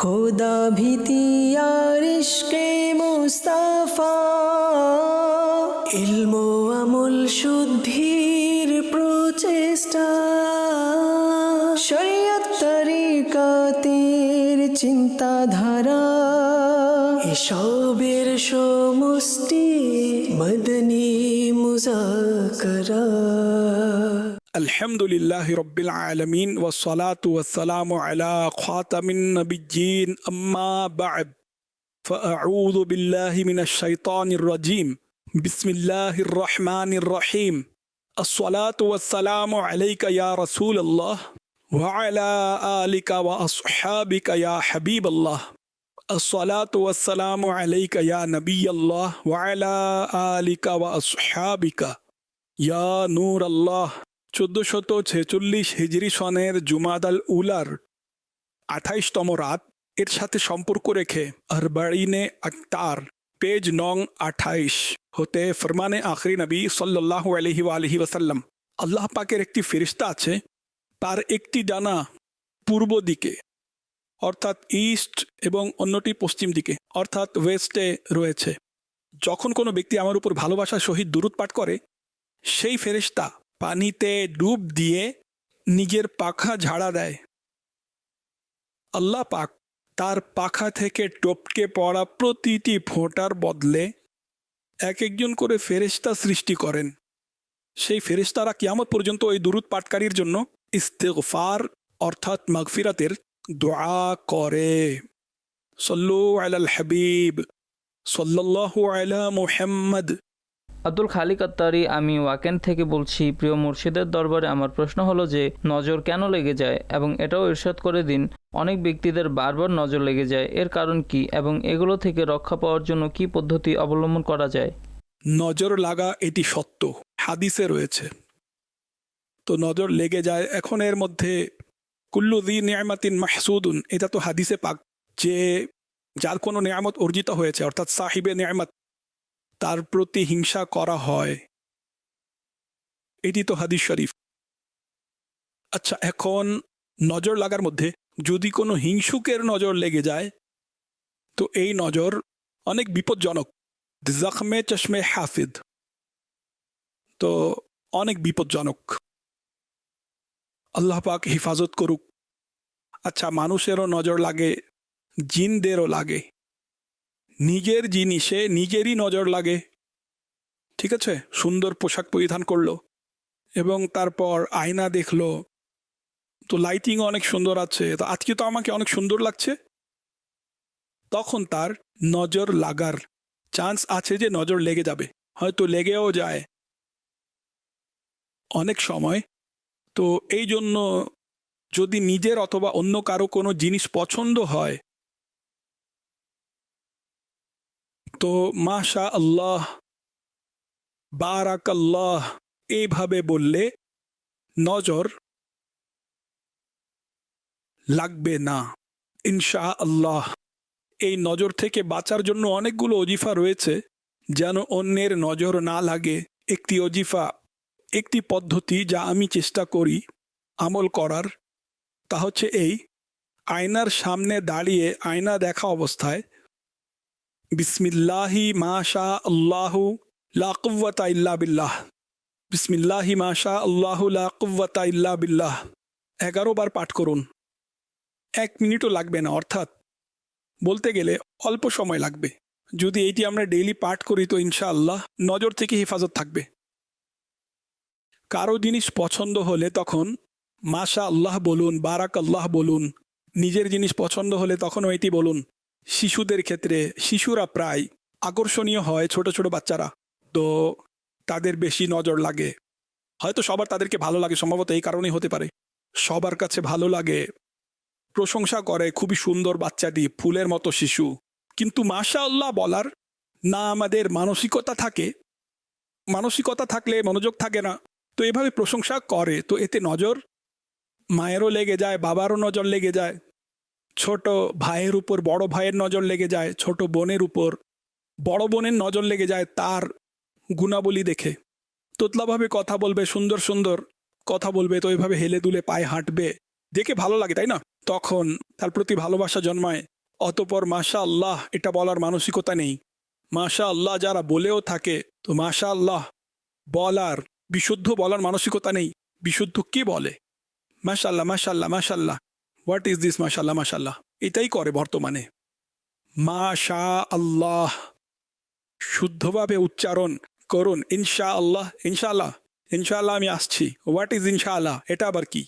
খোদা ভীতি আর ইশকে মুস্তাফা, ইলম আমল শুদ্ধির প্রচেষ্টা, শরীয়ত তরিকাতের চিন্তাধারা, এসবের সমষ্টি মদনী মুজাকরা। আলহামদুলিল্লাহি রব্বিল আলামিন ওয়াসসালাতু ওয়াসসালামু আলা খাতামিন নাবিয়্যিন আম্মা বা'দ ফাআউযু বিল্লাহি মিনাশ শাইতানির রাজীম বিসমিল্লাহির রহমানির রহিম আসসালাতু ওয়াসসালামু আলাইকা ইয়া রাসূলাল্লাহ ওয়া আলা আলিকা ওয়া আসহাবিকা ইয়া হাবিবাল্লাহ আসসালাতু ওয়াসসালামু আলাইকা ইয়া নবিয়াল্লাহ ওয়া আলা আলিকা ওয়া আসহাবিকা ইয়া নূরাল্লাহ। 1446 হিজরি সনের জুমাদাল উলার 28তম রাত এর সাথে সম্পর্ক রেখে আরবাঈনে আক্তার পেজ নং 28 হতে ফরমানে আখরি নবী সাল্লাল্লাহু আলাইহি ওয়া আলিহি ওয়াসাল্লাম। আল্লাহ পাকের একটি ফেরেশতা আছে, তার একটি ডানা পূর্ব দিকে অর্থাৎ ইস্ট এবং অন্যটি পশ্চিম দিকে অর্থাৎ ওয়েস্টে রয়েছে। যখন কোনো ব্যক্তি আমার উপর ভালোবাসার সহিত দুরূদ পাঠ করে, সেই ফেরেশতা পানিতে ডুব দিয়ে নিজের পাখা ঝাড়া দেয়। আল্লাহ পাক তার পাখা থেকে টপকে পড়া প্রতিটি ফোঁটার বদলে এক একজন করে ফেরেশতা সৃষ্টি করেন। সেই ফেরেশতারা কিয়ামত পর্যন্ত ওই দুরূদ পাঠকারীর জন্য ইস্তিগফার অর্থাৎ মাগফিরাতের দোয়া করে। সল্লু আলাল হাবিব সাল্লাল্লাহু আলা মুহাম্মদ। আব্দুল খালিক আত্তারি, আমি ওয়াকেন থেকে বলছি। প্রিয় মুর্শিদের দরবারে আমার প্রশ্ন হলো যে নজর কেন লেগে যায়, এবং এটাও ইরশাদ করে দিন অনেক ব্যক্তিদের বারবার নজর লেগে যায়, এর কারণ কি এবং এগুলো থেকে রক্ষা পাওয়ার জন্য কি পদ্ধতি অবলম্বন করা যায়? নজর লাগা এটি সত্য, হাদিসে রয়েছে। তো নজর লেগে যায়। এখন এর মধ্যে কুল্লু যী নিয়ামাতিন মাহসুদুন, এটা তো হাদিসে পাক যে যার কোনো নিয়ামত অর্জিত হয়েছে অর্থাৎ সাহিবে নিয়ামত, তার প্রতি হিংসা করা হয়, এটি তো হাদিস শরীফ। আচ্ছা, এখন নজর লাগার মধ্যে যদি কোনো হিংসুকের নজর লেগে যায় তো এই নজর অনেক বিপজ্জনক। জখমে চশমে হাফিদ, তো অনেক বিপজ্জনক। আল্লাহ পাক হিফাজত করুক। আচ্ছা, মানুষেরও নজর লাগে, জিনদেরও লাগে, নিজের জিনিসে নিজেরই নজর লাগে। ঠিক আছে, সুন্দর পোশাক পরিধান করলো এবং তারপর আয়না দেখলো, তো লাইটিং অনেক সুন্দর আছে, তো আজকে তো আমাকে অনেক সুন্দর লাগছে, তখন তার নজর লাগার চান্স আছে যে নজর লেগে যাবে, হয়তো লেগেও যায় অনেক সময়। তো এই জন্য যদি নিজের অথবা অন্য কারো কোনো জিনিস পছন্দ হয় তো মাশা আল্লাহ, বারাকাল্লাহ এইভাবে বললে নজর লাগবে না ইনশা আল্লাহ। এই নজর থেকে বাঁচার জন্য অনেকগুলো ওজিফা রয়েছে যেন অন্যের নজর না লাগে। একটি ওজিফা, একটি পদ্ধতি যা আমি চেষ্টা করি আমল করার, তা হচ্ছে এই: আয়নার সামনে দাঁড়িয়ে আয়না দেখা অবস্থায় বিসমিল্লাহি মাশা আল্লাহু লা কুওয়াতা ইল্লা বিল্লাহ, বিসমিল্লাহি মাশা আল্লাহু লা কুওয়াতা ইল্লা বিল্লাহ 11 বার পাঠ করুন। 1 মিনিটও লাগবে না, অর্থাৎ বলতে গেলে অল্প সময় লাগবে। যদি এইটি আমরা ডেইলি পাঠ করি তো ইনশাআল্লাহ নজর থেকে হেফাজত থাকবে। কারো জিনিস পছন্দ হলে তখন মাশা আল্লাহ বলুন, বারাক আল্লাহ বলুন। নিজের জিনিস পছন্দ হলে তখনও এটি বলুন। শিশুদের ক্ষেত্রে, শিশুরা প্রায় আকর্ষণীয় হয়, ছোট ছোট বাচ্চারা, তো তাদের বেশি নজর লাগে। হয়তো সবার তাদেরকে ভালো লাগে, সম্ভবত এই কারণেই হতে পারে। সবার কাছে ভালো লাগে, প্রশংসা করে, খুবই সুন্দর বাচ্চাটি, ফুলের মতো শিশু। কিন্তু মাশা আল্লাহ বলার না আমাদের মানসিকতা থাকে, মানসিকতা থাকলে মনোযোগ থাকে না, তো এভাবে প্রশংসা করে, তো এতে নজর মায়েরও লেগে যায়, বাবারও নজর লেগে যায়, ছোট ভাইয়ের উপর বড় ভাইয়ের নজর লেগে যায়, ছোট বোনের উপর বড় বোনের নজর লেগে যায় তার গুণাবলী দেখে। তোতলাভাবে কথা বলবে, সুন্দর সুন্দর কথা বলবে, তো এভাবে হেলে দুলে পায়ে হাঁটবে, দেখে ভালো লাগে, তাই না? তখন তার প্রতি ভালোবাসা জন্মায়। অতপর মাশা আল্লাহ এটা বলার মানসিকতা নেই। মাশা আল্লাহ যারা বলেও থাকে, তো মাশা আল্লাহ বলার, বিশুদ্ধ বলার মানসিকতা নেই। বিশুদ্ধ কি বলে? মাশাল্লাহ মাশাল্লাহ মাশাল্লাহ, হোয়াট ইজ দিস মাশাল্লাহ মাশাল্লাহ, এটাই করে বর্তমানে। মাশা আল্লাহ শুদ্ধভাবে উচ্চারণ করুন। ইনশা আল্লাহ, ইনশাআল্লাহ, ইনশাআল্লাহ আমি আসছি। হোয়াট ইজ ইনশাআল্লাহ? এটা আবার কি?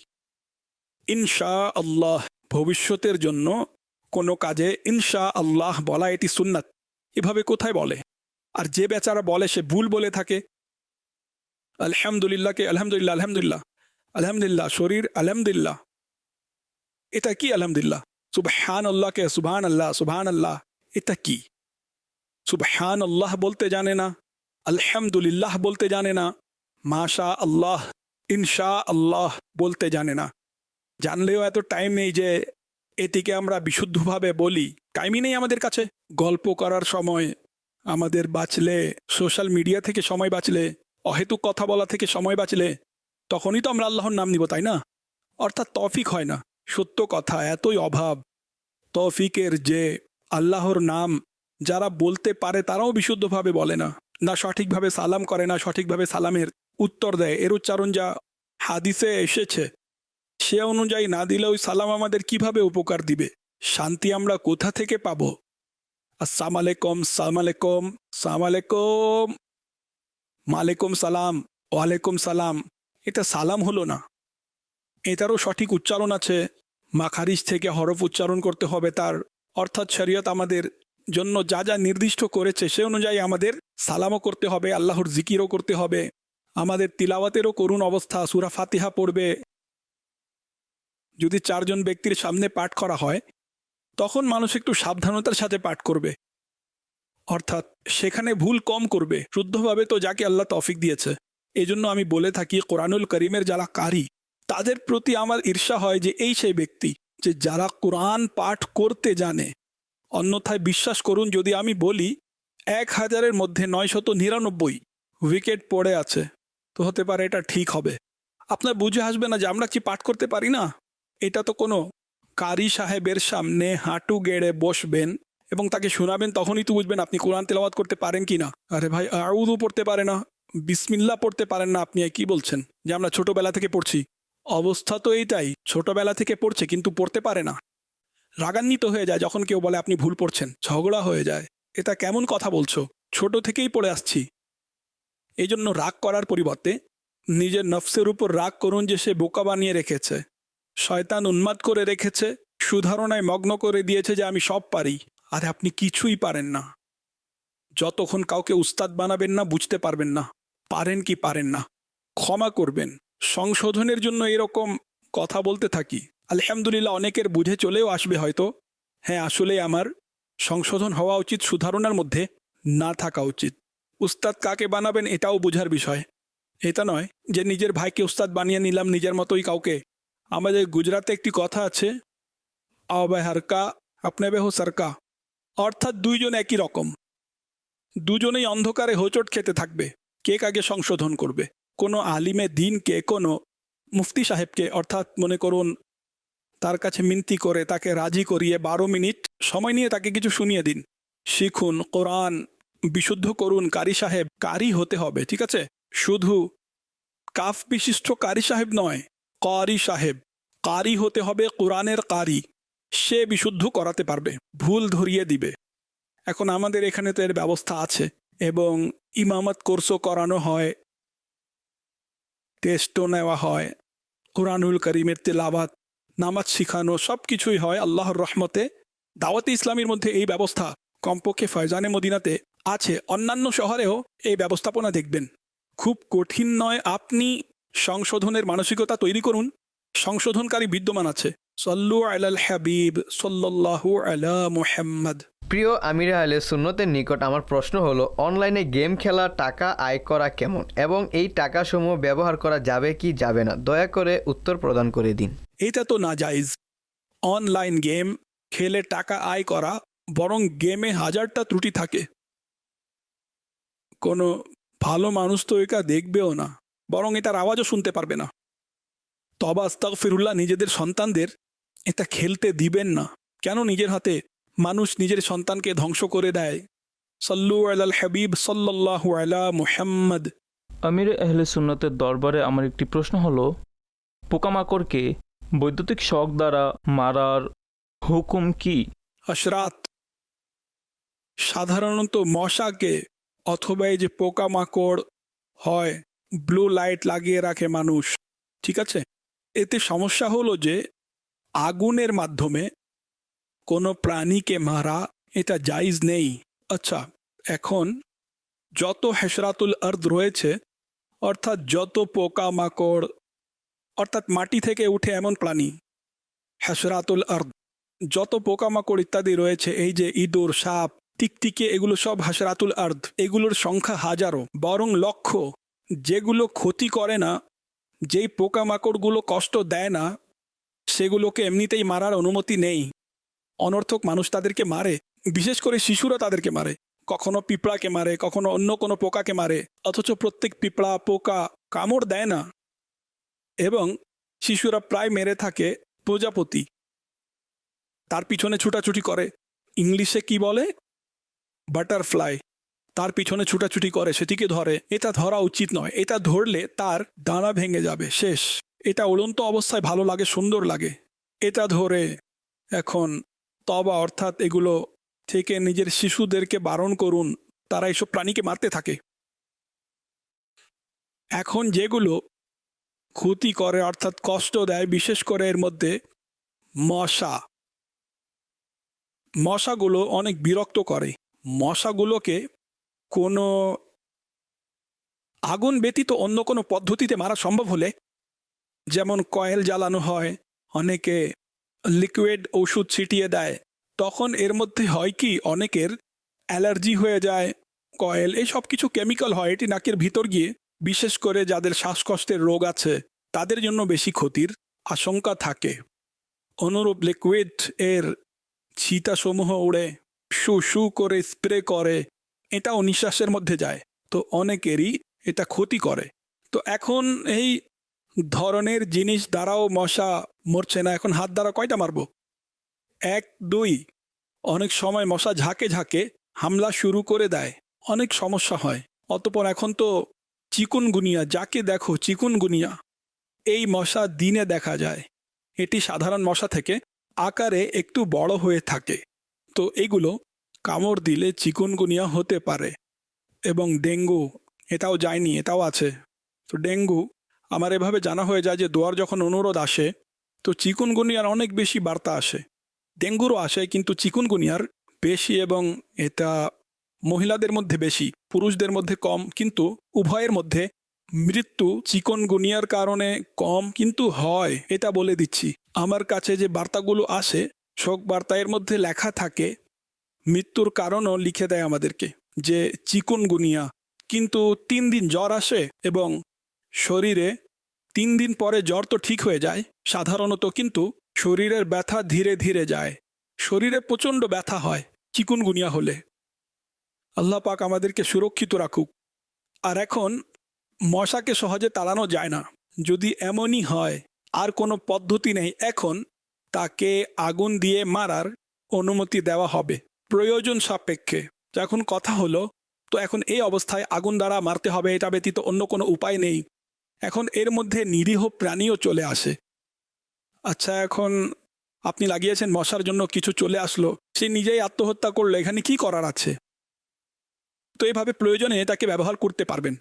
ইনশা আল্লাহ ভবিষ্যতের জন্য কোনো কাজে ইনশা আল্লাহ বলা এটি সুন্নাত। এভাবে কোথায় বলে? আর যে বেচারা বলে সে ভুল বলে থাকে। আলহামদুলিল্লাহকে আলহামদুলিল্লাহ, আলহামদুলিল্লাহ, আলহামদুলিল্লাহ, শরীর আলহামদুলিল্লাহ, এটা কি আলহামদুলিল্লাহ? সুবহান আল্লাহকে সুবহান আল্লাহ, সুবহান আল্লাহ, এটা কি? সুবহান আল্লাহ বলতে জানে না, আলহামদুলিল্লাহ বলতে জানে না, মাশা আল্লাহ, ইনশা আল্লাহ বলতে জানে না। জানলেও এত টাইম নেই যে এটিকে আমরা বিশুদ্ধভাবে বলি। টাইমই নেই আমাদের কাছে। গল্প করার সময় আমাদের বাঁচলে, সোশ্যাল মিডিয়া থেকে সময় বাঁচলে, অহেতুক কথা বলা থেকে সময় বাঁচলে, তখনই তো আমরা আল্লাহর নাম নিব, তাই না? অর্থাৎ তৌফিক হয় না। সত্য কথা, এতই অভাব তৌফিকের যে আল্লাহর নাম যারা বলতে পারে তারাও বিশুদ্ধভাবে বলে না, না সঠিকভাবে সালাম করে, না সঠিকভাবে সালামের উত্তর দেয়। এর উচ্চারণ যা হাদিসে এসেছে সে অনুযায়ী না দিলে ওই সালাম আমাদের কিভাবে উপকার দিবে? শান্তি আমরা কোথা থেকে পাব? আসসালামু আলাইকুম, সালাম আলাইকুম, সালাম আলাইকুম, মালাইকুম সালাম, ওয়ালাইকুম সালাম, এটা সালাম হলো না। এটারও সঠিক উচ্চারণ আছে। মাখারিজ থেকে হরফ উচ্চারণ করতে হবে তার, অর্থাৎ শরীয়ত আমাদের জন্য যা যা নির্দিষ্ট করেছে সে অনুযায়ী আমাদের সালামও করতে হবে, আল্লাহর জিকিরও করতে হবে। আমাদের তিলাওয়াতেরও করুণ অবস্থা। সূরা ফাতিহা পড়বে যদি 4 জন ব্যক্তির সামনে পাঠ করা হয়, তখন মানুষ একটু সাবধানতার সাথে পাঠ করবে, অর্থাৎ সেখানে ভুল কম করবে। শুদ্ধভাবে তো যাকে আল্লাহ তৌফিক দিয়েছে। এই জন্য আমি বলে থাকি, কোরআনুল করিমের যারা কারি তাদের প্রতি আমার ঈর্ষা হয় যে এই সেই ব্যক্তি যে যারা কোরআন পাঠ করতে জানে। অন্যথায় বিশ্বাস করুন, যদি আমি বলি 1000-এর মধ্যে 999 উইকেট পড়ে আছে, তো হতে পারে এটা ঠিক হবে। আপনার বুঝে আসবে না যে আমরা কি পাঠ করতে পারি না। এটা তো কোনো কারি সাহেবের সামনে হাঁটু গেড়ে বসবেন এবং তাকে শোনাবেন, তখনই তো বুঝবেন আপনি কোরআন তেলাওয়াত করতে পারেন কি না। আরে ভাই, আউযু পড়তে পারে না, বিসমিল্লাহ পড়তে পারেন না, আপনি কি বলছেন যে আমরা ছোটবেলা থেকে পড়ছি? অবস্থা তো এইটাই, ছোটবেলা থেকে পড়ছে কিন্তু পড়তে পারে না। রাগান্বিত হয়ে যায় যখন কেউ বলে আপনি ভুল পড়ছেন, ঝগড়া হয়ে যায়। এটা কেমন কথা বলছো? ছোট থেকেই পড়ে আসছি। এই জন্য রাগ করার পরিবর্তে নিজের নফসের উপর রাগ করুন যে সে বোকা বানিয়ে রেখেছে, শয়তান উন্মাদ করে রেখেছে, সুধারণায় মগ্ন করে দিয়েছে যে আমি সব পারি। আরে আপনি কিছুই পারেন না। যতক্ষণ কাউকে উস্তাদ বানাবেন না বুঝতে পারবেন না পারেন কি পারেন না। ক্ষমা করবেন। সংশোধনের জন্য এরকম কথা বলতে থাকি। আলহামদুলিল্লাহ অনেকের বুঝে চলেও আসবে হয়তো, হ্যাঁ আসলে আমার সংশোধন হওয়া উচিত, সুধারণার মধ্যে না থাকা উচিত। উস্তাদ কাকে বানাবেন এটাও বোঝার বিষয়। এটা নয় যে নিজের ভাইকে উস্তাদ বানিয়ে নিলাম নিজের মতোই কাউকে। আমাদের গুজরাতে একটি কথা আছে, আওবে হারকা আপনে বেহো সরকা, অর্থাৎ দুইজন একই রকম, দুজনেই অন্ধকারে হোঁচট খেতে থাকবে, কে কাকে সংশোধন করবে। কোনো আলিমে দিনকে, কোনো মুফতি সাহেবকে, অর্থাৎ মনে করুন তার কাছে মিনতি করে তাকে রাজি করিয়ে 12 মিনিট সময় নিয়ে তাকে কিছু শুনিয়ে দিন, শিখুন, কোরআন বিশুদ্ধ করুন। কারি সাহেব কারি হতে হবে, ঠিক আছে? শুধু কাফ বিশিষ্ট কারি সাহেব নয়, কারি সাহেব, কারি হতে হবে, কোরআনের কারি। সে বিশুদ্ধ করাতে পারবে, ভুল ধরিয়ে দিবে। এখন আমাদের এখানে তো এর ব্যবস্থা আছে এবং ইমামত কোর্সও করানো হয়, টেস্টও নেওয়া হয়, কোরআনুল করিমের তেলাওয়াত, নামাজ শিখানো, সব কিছুই হয় আল্লাহর রহমতে। দাওয়াতে ইসলামীর মধ্যে এই ব্যবস্থা কমপক্ষে ফয়জানে মদিনাতে আছে। অন্যান্য শহরেও এই ব্যবস্থাপনা দেখবেন। খুব কঠিন নয়। আপনি সংশোধনের মানসিকতা তৈরি করুন, সংশোধনকারী বিদ্যমান আছে। সল্লু আলাল হাবিব সাল্লাল্লাহু আলা মুহাম্মদ। প্রিয় আমির আহলে সুন্নতের নিকট আমার প্রশ্ন হলো, অনলাইনে গেম খেলা টাকা আয় করা কেমন এবং এই টাকাসমূহ ব্যবহার করা যাবে কি যাবে না? দয়া করে উত্তর প্রদান করে দিন। এটা তো নাজায়েজ। অনলাইন গেম খেলে টাকা আয় করা, বরং গেমে 1000টা ত্রুটি থাকে। কোনো ভালো মানুষ তো এটা দেখবেও না, বরং এটার আওয়াজও শুনতে পারবে না। তবা আস্তাগফিরুল্লাহ নিজেদের সন্তানদের এটা খেলতে দিবেন না। কেন নিজের হাতে মানুষ নিজের সন্তানকে ধ্বংস করে দেয়? সাল্লু আলাল হাবিব সাল্লাল্লাহু আলা মুহাম্মদ। আমির আহলে সুন্নতের দরবারে আমার একটি প্রশ্ন হলো, পোকামাকড়কে বৈদ্যুতিক শক দ্বারা মারার হুকুম কি? হাশরাত, সাধারণত মশাকে অথবা এই যে পোকামাকড় হয়, ব্লু লাইট লাগিয়ে রাখে মানুষ, ঠিক আছে? এতে সমস্যা হলো যে আগুনের মাধ্যমে কোনো প্রাণীকে মারা এটা জায়েজ নেই। আচ্ছা, এখন যত হেসরাতুল আর্দ রয়েছে, অর্থাৎ যত পোকামাকড়, অর্থাৎ মাটি থেকে উঠে এমন প্রাণী, হেসরাতুল আর্দ, যত পোকামাকড় ইত্যাদি রয়েছে, এই যে ইঁদুর, সাপ, টিকটিকে, এগুলো সব হাসরাতুল আর্দ। এগুলোর সংখ্যা হাজারো, বরং লক্ষ। যেগুলো ক্ষতি করে না, যেই পোকামাকড়গুলো কষ্ট দেয় না, সেগুলোকে এমনিতেই মারার অনুমতি নেই। অনর্থক মানুষ তাদেরকে মারে, বিশেষ করে শিশুরা তাদেরকে মারে। কখনো পিঁপড়াকে মারে, কখনো অন্য কোনো পোকাকে মারে, অথচ প্রত্যেক পিঁপড়া পোকা কামড় দেয় না। এবং শিশুরা প্রায় মেরে থাকে প্রজাপতি, তার পিছনে ছুটাছুটি করে। ইংলিশে কি বলে? বাটারফ্লাই। তার পিছনে ছুটাছুটি করে, সেটিকে ধরে। এটা ধরা উচিত নয়। এটা ধরলে তার ডানা ভেঙে যাবে, শেষ। এটা উড়ন্ত অবস্থায় ভালো লাগে, সুন্দর লাগে। এটা ধরে এখন তবা, অর্থাৎ এগুলো থেকে নিজের শিশুদেরকে বারণ করুন, তারা এইসব প্রাণীকে মারতে থাকে। এখন যেগুলো ক্ষতি করে, অর্থাৎ কষ্ট দেয়, বিশেষ করে এর মধ্যে মশা। মশাগুলো অনেক বিরক্ত করে। মশাগুলোকে কোনো আগুন ব্যতীত অন্য কোনো পদ্ধতিতে মারা সম্ভব হলে, যেমন কয়েল জ্বালানো হয়, অনেকে লিকুইড ওষুধ ছিটিয়ে দেয়, তখন এর মধ্যে হয় কি, অনেকের অ্যালার্জি হয়ে যায়। কয়েল, এই সব কিছু কেমিক্যাল হয়, এটি নাকের ভিতর গিয়ে, বিশেষ করে যাদের শ্বাসকষ্টের রোগ আছে তাদের জন্য বেশি ক্ষতির আশঙ্কা থাকে। অনুরূপ লিকুইড এর ছিটাসমূহ উড়ে শু শু করে স্প্রে করে, এটাও নিঃশ্বাসের মধ্যে যায়, তো অনেকেরই এটা ক্ষতি করে। তো এখন এই ধরনের জিনিস দ্বারাও মশা মরছে না। এখন হাত দ্বারা কয়টা মারব? 1, 2। অনেক সময় মশা ঝাঁকে ঝাঁকে হামলা শুরু করে দেয়, অনেক সমস্যা হয়। অতঃপর এখন তো চিকুনগুনিয়া, যাকে দেখো চিকুনগুনিয়া, এই মশা দিনে দেখা যায়। এটি সাধারণ মশা থেকে আকারে একটু বড় হয়ে থাকে। তো এইগুলো কামড় দিলে চিকুনগুনিয়া হতে পারে। এবং ডেঙ্গু, এটাও যায়নি, এটাও আছে। তো ডেঙ্গু আমার এভাবে জানা হয়ে যায় যে দোয়ার যখন অনুরোধ আসে, তো চিকুনগুনিয়ার অনেক বেশি বার্তা আসে। ডেঙ্গুরও আসে, কিন্তু চিকুনগুনিয়ার বেশি, এবং এটা মহিলাদের মধ্যে বেশি, পুরুষদের মধ্যে কম। কিন্তু উভয়ের মধ্যে মৃত্যু চিকুনগুনিয়ার কারণে কম কিন্তু হয়, এটা বলে দিচ্ছি। আমার কাছে যে বার্তাগুলো আসে, শোক বার্তা, এর মধ্যে লেখা থাকে, মৃত্যুর কারণও লিখে দেয় আমাদেরকে যে চিকুনগুনিয়া, কিন্তু 3 দিন জ্বর আসে এবং শরীরে 3 দিন পরে জ্বর তো ঠিক হয়ে যায় সাধারণত, কিন্তু শরীরের ব্যথা ধীরে ধীরে যায়। শরীরে প্রচণ্ড ব্যথা হয় চিকুনগুনিয়া হলে। আল্লাহ পাক আমাদেরকে সুরক্ষিত রাখুক। আর এখন মশাকে সহজে তাড়ানো যায় না। যদি এমনই হয় আর কোনো পদ্ধতি নেই, এখন তাকে আগুন দিয়ে মারার অনুমতি দেওয়া হবে প্রয়োজন সাপেক্ষে। যখন কথা হলো, তো এখন এই অবস্থায় আগুন দ্বারা মারতে হবে, এটা ব্যতীত অন্য কোনো উপায় নেই। এখন এর মধ্যে নিরীহ প্রাণীও চলে আসে। আচ্ছা, এখন আপনি লাগিয়েছেন মশার জন্য, কিছু চলে আসলো, সে নিজেই আত্মহত্যা করলো, এখানে কি করার আছে? তো এইভাবে প্রয়োজনে এটাকে ব্যবহার করতে পারবেন।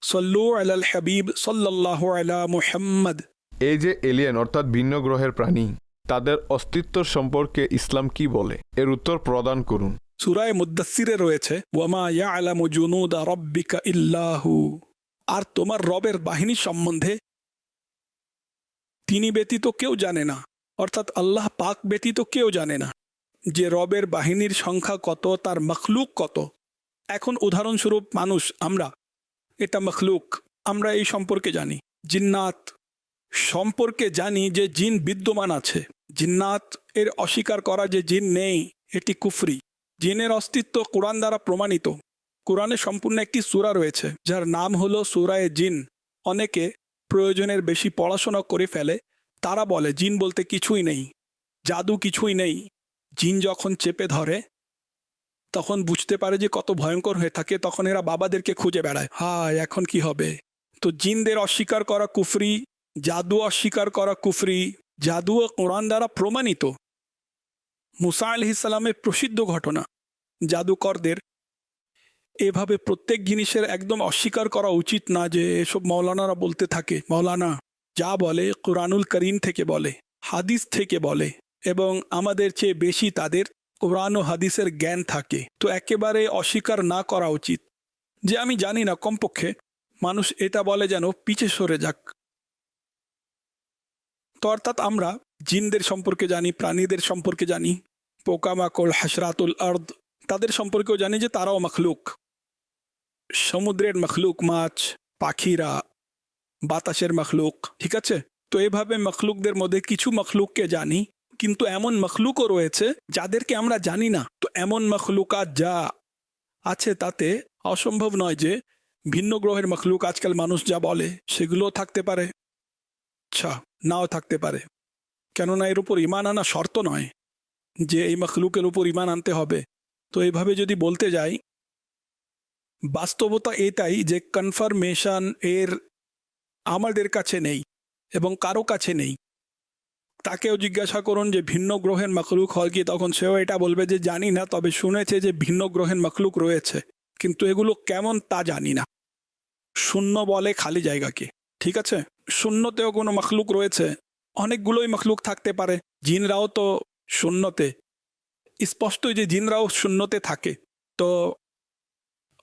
সল্লু আলাল হাবিব সাল্লাল্লাহু আলা মুহাম্মদ। এই যে এলিয়েন অর্থাৎ ভিন্ন গ্রহের প্রাণী, তাদের অস্তিত্ব সম্পর্কে ইসলাম কি বলে? এর উত্তর প্রদান করুন। সূরায়ে মুদ্দাসসিরে রয়েছে, ওয়ামা ইয়ালামু জুনুদা রাব্বিকা ইল্লাহু। আর তোমার রবের বাহিনী সম্বন্ধে তিনি ব্যতীত কেউ জানে না, অর্থাৎ আল্লাহ পাক ব্যতীত কেউ জানে না যে রবের বাহিনীর সংখ্যা কত, তার মখলুক কত। এখন উদাহরণস্বরূপ মানুষ, আমরা, এটা মখলুক, আমরা এই সম্পর্কে জানি। জিন্নাত সম্পর্কে জানি যে জিন বিদ্যমান আছে। জিন্নাত এর অস্বীকার করা যে জিন নেই, এটি কুফরি। জিনের অস্তিত্ব কোরআন দ্বারা প্রমাণিত। কোরআনে সম্পূর্ণ একটি সূরা রয়েছে যার নাম হলো সূরায়ে জিন। অনেকে প্রয়োজনের বেশি পড়াশোনা করে ফেলে, তারা বলে জিন বলতে কিছুই নেই। জাদু কিছুই নেই। জিন যখন চেপে ধরে তখন বুঝতে পারে যে কত ভয়ঙ্কর হয়ে থাকে, তখন এরা বাবাদেরকে খুঁজে বেড়ায়, হায় এখন কি হবে। তো জিনদের অস্বীকার করা কুফরি, জাদু অস্বীকার করা কুফরি। জাদুও কোরআন দ্বারা প্রমাণিত। মুসা আলাইহিস সালামের প্রসিদ্ধ ঘটনা। জাদুকরদের এভাবে প্রত্যেক জিনিসের একদম অস্বীকার করা উচিত না, যে এসব মৌলানারা বলতে থাকে। মৌলানা যা বলে কোরআনুল করিম থেকে বলে, হাদিস থেকে বলে, এবং আমাদের চেয়ে বেশি তাদের কোরআন ও হাদিসের জ্ঞান থাকে। তো একেবারে অস্বীকার না করা উচিত যে আমি জানি না, কমপক্ষে মানুষ এটা বলে যেন পিছে সরে যাক। তো অর্থাৎ আমরা জিনদের সম্পর্কে জানি, প্রাণীদের সম্পর্কে জানি, পোকামাকড়, হাসরাতুল আর্দ, তাদের সম্পর্কেও জানি যে তারাও মখলুক, সমুদ্রের মখলুক, মাছ, পাখিরা, বাতাসের মখলুক। ঠিক আছে, তো এভাবে মখলুকদের মধ্যে কিছু মখলুককে জানি, কিন্তু এমন মখলুকও রয়েছে যাদেরকে আমরা জানি না। তো এমন মখলুকাত যা আছে তাতে অসম্ভব নয় যে ভিন্ন গ্রহের মখলুক আজকাল মানুষ যা বলে সেগুলোও থাকতে পারে, আচ্ছা নাও থাকতে পারে। কেননা এর উপর ইমান আনা শর্ত নয় যে এই মখলুকের উপর ইমান আনতে হবে। তো এইভাবে যদি বলতে যাই, বাস্তবতা এটাই যে কনফার্মেশন এর আমাদের কাছে নেই এবং কারো কাছে নেই। তাকেও জিজ্ঞাসা করুন যে ভিন্ন গ্রহের মখলুক হয় কি, তখন সেও এটা বলবে যে জানি না, তবে শুনেছে যে ভিন্ন গ্রহের মখলুক রয়েছে, কিন্তু এগুলো কেমন তা জানি না। শূন্য বলে খালি জায়গাকে। ঠিক আছে, শূন্যতেও কোনো মখলুক রয়েছে, অনেকগুলোই মখলুক থাকতে পারে। জিনরাও তো শূন্যতে, স্পষ্টই যে জিনরাও শূন্যতে থাকে। তো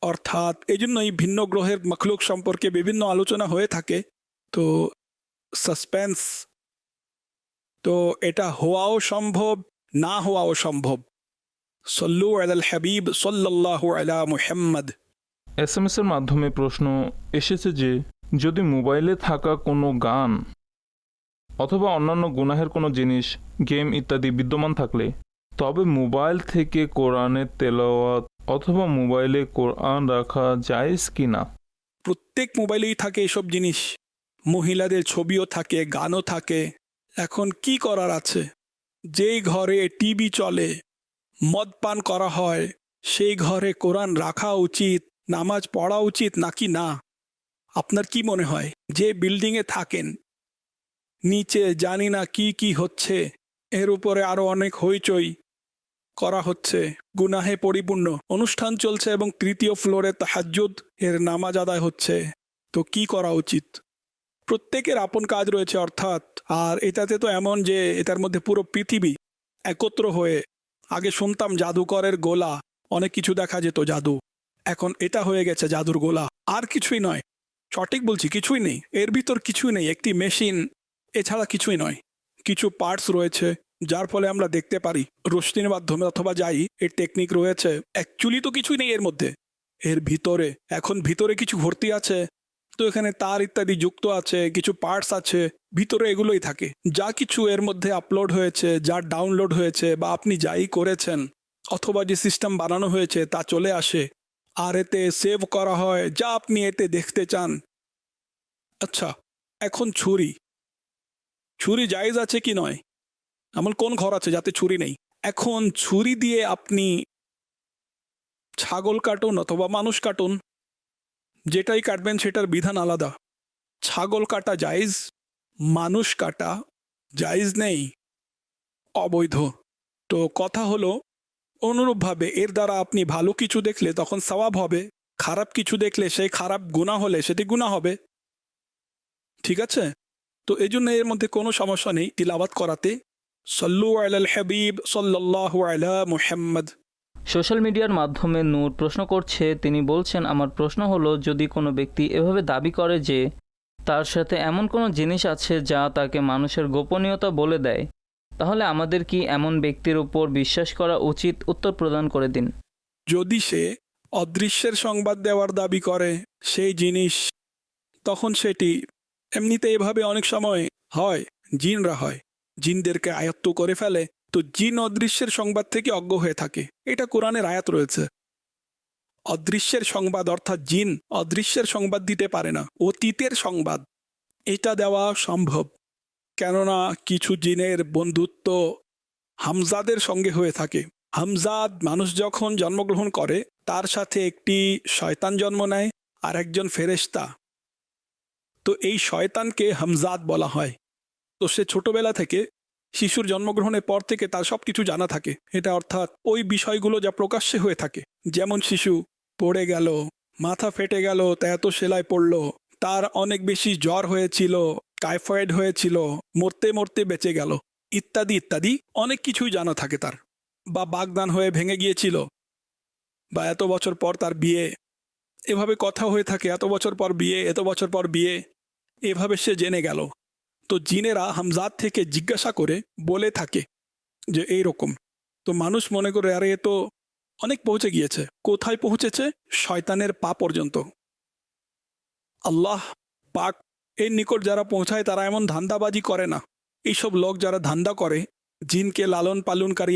অর্থাৎ এই জন্যই ভিন্ন গ্রহের মখলুক সম্পর্কে বিভিন্ন আলোচনা হয়ে থাকে। তো সাসপেন্স, তো এটা হওয়াও সম্ভব, না হওয়াও সম্ভব। সল্লু আলাল হাবিব সাল্লাল্লাহু আলা মুহাম্মদ। এসএমএস এর মাধ্যমে প্রশ্ন এসেছে যে যদি মোবাইলে থাকা কোনো গান অথবা অন্যান্য গুনাহের কোনো জিনিস, গেম ইত্যাদি বিদ্যমান থাকলে তবে মোবাইল থেকে কোরআনের তেলাওয়াত অথবা মোবাইলে কোরআন রাখা জায়েজ কি না? প্রত্যেক মোবাইলেই থাকে এসব জিনিস, মহিলাদের ছবিও থাকে, গানও থাকে। এখন কি করার আছে? যেই ঘরে টিভি চলে, মদ পান করা হয়, সেই ঘরে কোরআন রাখা উচিত, নামাজ পড়া উচিত নাকি না? আপনার কি মনে হয়? যে বিল্ডিংয়ে থাকেন, নিচে জানি না কি কি হচ্ছে, এর উপরে আরও অনেক হইচই করা হচ্ছে, গুনাহে পরিপূর্ণ অনুষ্ঠান চলছে এবং তৃতীয় ফ্লোরে তাহাজ্জুদ এর নামাজ আদায় হচ্ছে। তো কি করা উচিত? প্রত্যেকের আপন কাজ রয়েছে অর্থাৎ। আর এটাতে তো এমন যে এটার মধ্যে পুরো পৃথিবী একত্র হয়ে, আগে শুনতাম জাদুকরের গোলা, অনেক কিছু দেখা যেত জাদু, এখন এটা হয়ে গেছে জাদুর গোলা। আর কিছুই নয়, সঠিক বলছি, কিছুই নেই এর ভিতর, কিছুই নেই, একটি মেশিন, এছাড়া কিছুই নয়। কিছু পার্টস রয়েছে যার ফলে আমরা দেখতে পারি রশ্মির মাধ্যমে অথবা যাই, এর টেকনিক রয়েছে। অ্যাকচুয়ালি তো কিছুই নেই এর মধ্যে, এর ভিতরে এখন ভিতরে কিছু ভর্তি আছে। তো এখানে তার ইত্যাদি যুক্ত আছে, কিছু পার্টস আছে, ভিতরে এগুলোই থাকে। যা কিছু এর মধ্যে আপলোড হয়েছে, যা ডাউনলোড হয়েছে, বা আপনি যাই করেছেন অথবা যে সিস্টেম বানানো হয়েছে তা চলে আসে, আর এতে সেভ করা হয় যা আপনি এতে দেখতে চান। আচ্ছা, এখন ছুরি, ছুরি জায়েজ আছে কি নয়? এমন কোন ঘর আছে যাতে ছুরি নেই? এখন ছুরি দিয়ে আপনি ছাগল কাটুন অথবা মানুষ কাটুন, যেটাই কাটবেন সেটার বিধান আলাদা। ছাগল কাটা জায়েজ, মানুষ কাটা জায়েজ নেই, অবৈধ। তো কথা হলো, অনুরূপভাবে এর দ্বারা আপনি ভালো কিছু দেখলে তখন সওয়াব হবে, খারাপ কিছু দেখলে সেই খারাপ গুনাহ হলে সেটি গুনাহ হবে। ঠিক আছে, তো এই জন্য এর মধ্যে কোনো সমস্যা নেই তিলাওয়াত করাতে। সল্লু আলাল হাবিব সাল্লাল্লাহু আলা মুহাম্মদ। সোশ্যাল মিডিয়ার মাধ্যমে নূর প্রশ্ন করছে, তিনি বলছেন, আমার প্রশ্ন হলো যদি কোনো ব্যক্তি এভাবে দাবি করে যে তার সাথে এমন কোনো জিনিস আছে যা তাকে মানুষের গোপনীয়তা বলে দেয়, তাহলে আমাদের কি এমন ব্যক্তির উপর বিশ্বাস করা উচিত? উত্তর প্রদান করে দিন। যদি সে অদৃশ্যের সংবাদ দেওয়ার দাবি করে সেই জিনিস, তখন সেটি এমনিতে এভাবে অনেক সময় হয়, জিনরা হয়, জিনদেরকে আয়ত্ত করে ফেলে। তো জিন অদৃশ্যের সংবাদ থেকে অজ্ঞ হয়ে থাকে, এটা কোরআনের আয়াত রয়েছে। অদৃশ্যের সংবাদ অর্থাৎ জিন অদৃশ্যের সংবাদ দিতে পারে না, অতীতের সংবাদ এটা দেওয়া সম্ভব। কেননা কিছু জিনের বন্ধুত্ব হামজাদের সঙ্গে হয়ে থাকে। হামজাদ মানুষ যখন জন্মগ্রহণ করে তার সাথে একটি শয়তান জন্ম নেয় আর একজন ফেরেশতা। তো এই শয়তানকে হামজাদ বলা হয়। তো সে ছোটবেলা থেকে শিশুর জন্মগ্রহণের পর থেকে তার সব কিছু জানা থাকে। এটা অর্থাৎ ওই বিষয়গুলো যা প্রকাশ্যে হয়ে থাকে, যেমন শিশু পড়ে গেল, মাথা ফেটে গেল, তা এত সেলাই পড়লো, তার অনেক বেশি জ্বর হয়েছিল, টাইফয়েড হয়েছিল, মরতে মরতে বেঁচে গেল, ইত্যাদি ইত্যাদি অনেক কিছুই জানা থাকে তার। বা বাগদান হয়ে ভেঙে গিয়েছিল, বা এত বছর পর তার বিয়ে, এভাবে কথা হয়ে থাকে, এত বছর পর বিয়ে, এত বছর পর বিয়ে, এভাবে সে জেনে গেল। তো জিনেরা হামজাদ থেকে জিজ্ঞাসা করে বলে থাকে যে এই রকম। তো মানুষ মনে করে আরে এ তো অনেক পৌঁছে গিয়েছে। কোথায় পৌঁছেছে? শয়তানের পা পর্যন্ত। আল্লাহ পাক এর নিকট যারা পৌঁছায় তারা এমন ধান্দাবাজি করে না। এইসব লোক যারা ধান্দা করে, জিনকে লালন পালনকারী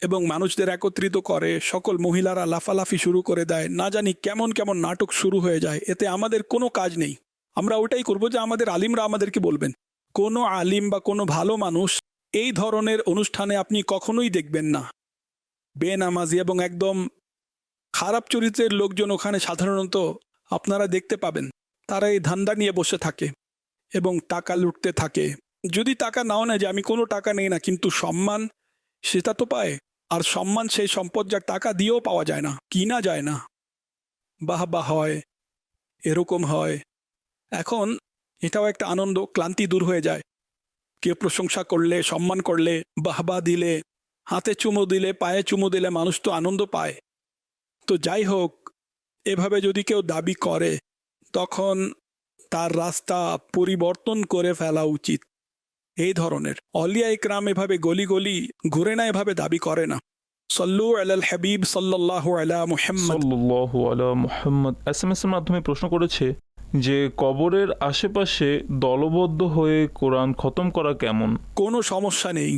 এবং মানুষদের একত্রিত করে, সকল মহিলারা লাফালাফি শুরু করে দেয়, না জানি কেমন কেমন নাটক শুরু হয়ে যায়, এতে আমাদের কোনো কাজ নেই। আমরা ওটাই করব যে আমাদের আলিমরা আমাদেরকে বলবেন। কোনো আলিম বা কোনো ভালো মানুষ এই ধরনের অনুষ্ঠানে আপনি কখনোই দেখবেন না। বেনামাজি এবং একদম খারাপ চরিত্রের লোকজন ওখানে সাধারণত আপনারা দেখতে পাবেন। তারা এই ধান্দা নিয়ে বসে থাকে এবং টাকা লুটতে থাকে। যদি টাকা নাও নেয়, যে আমি কোনো টাকা নেই না, কিন্তু সম্মান সেটা তো পায়। আর সম্মান সেই সম্পদ যা টাকা দিয়েও পাওয়া যায় না, কিনা যায় না। বাহবা হয়, এরকম হয়। এখন এটাও একটা আনন্দ, ক্লান্তি দূর হয়ে যায়। কেউ প্রশংসা করলে, সম্মান করলে, বাহবা দিলে, হাতে চুমু দিলে, পায়ে চুমু দিলে মানুষ তো আনন্দ পায়। তো যাই হোক, এভাবে যদি কেউ দাবি করে তখন তার রাস্তা পরিবর্তন করে ফেলা উচিত। এই ধরনের অলিয়া ইকরাম এভাবে গলি গলি ঘুরে না, এভাবে দাবি করে না। সল্লু আলাল হাবিব সাল্লাল্লাহু আলা মুহাম্মদ। সাল্লাল্লাহু আলা মুহাম্মদ SMS এর মাধ্যমে প্রশ্ন করেছে যে কবরের আশেপাশে দলবদ্ধ হয়ে কোরআন খতম করা কেমন? কোনো সমস্যা নেই।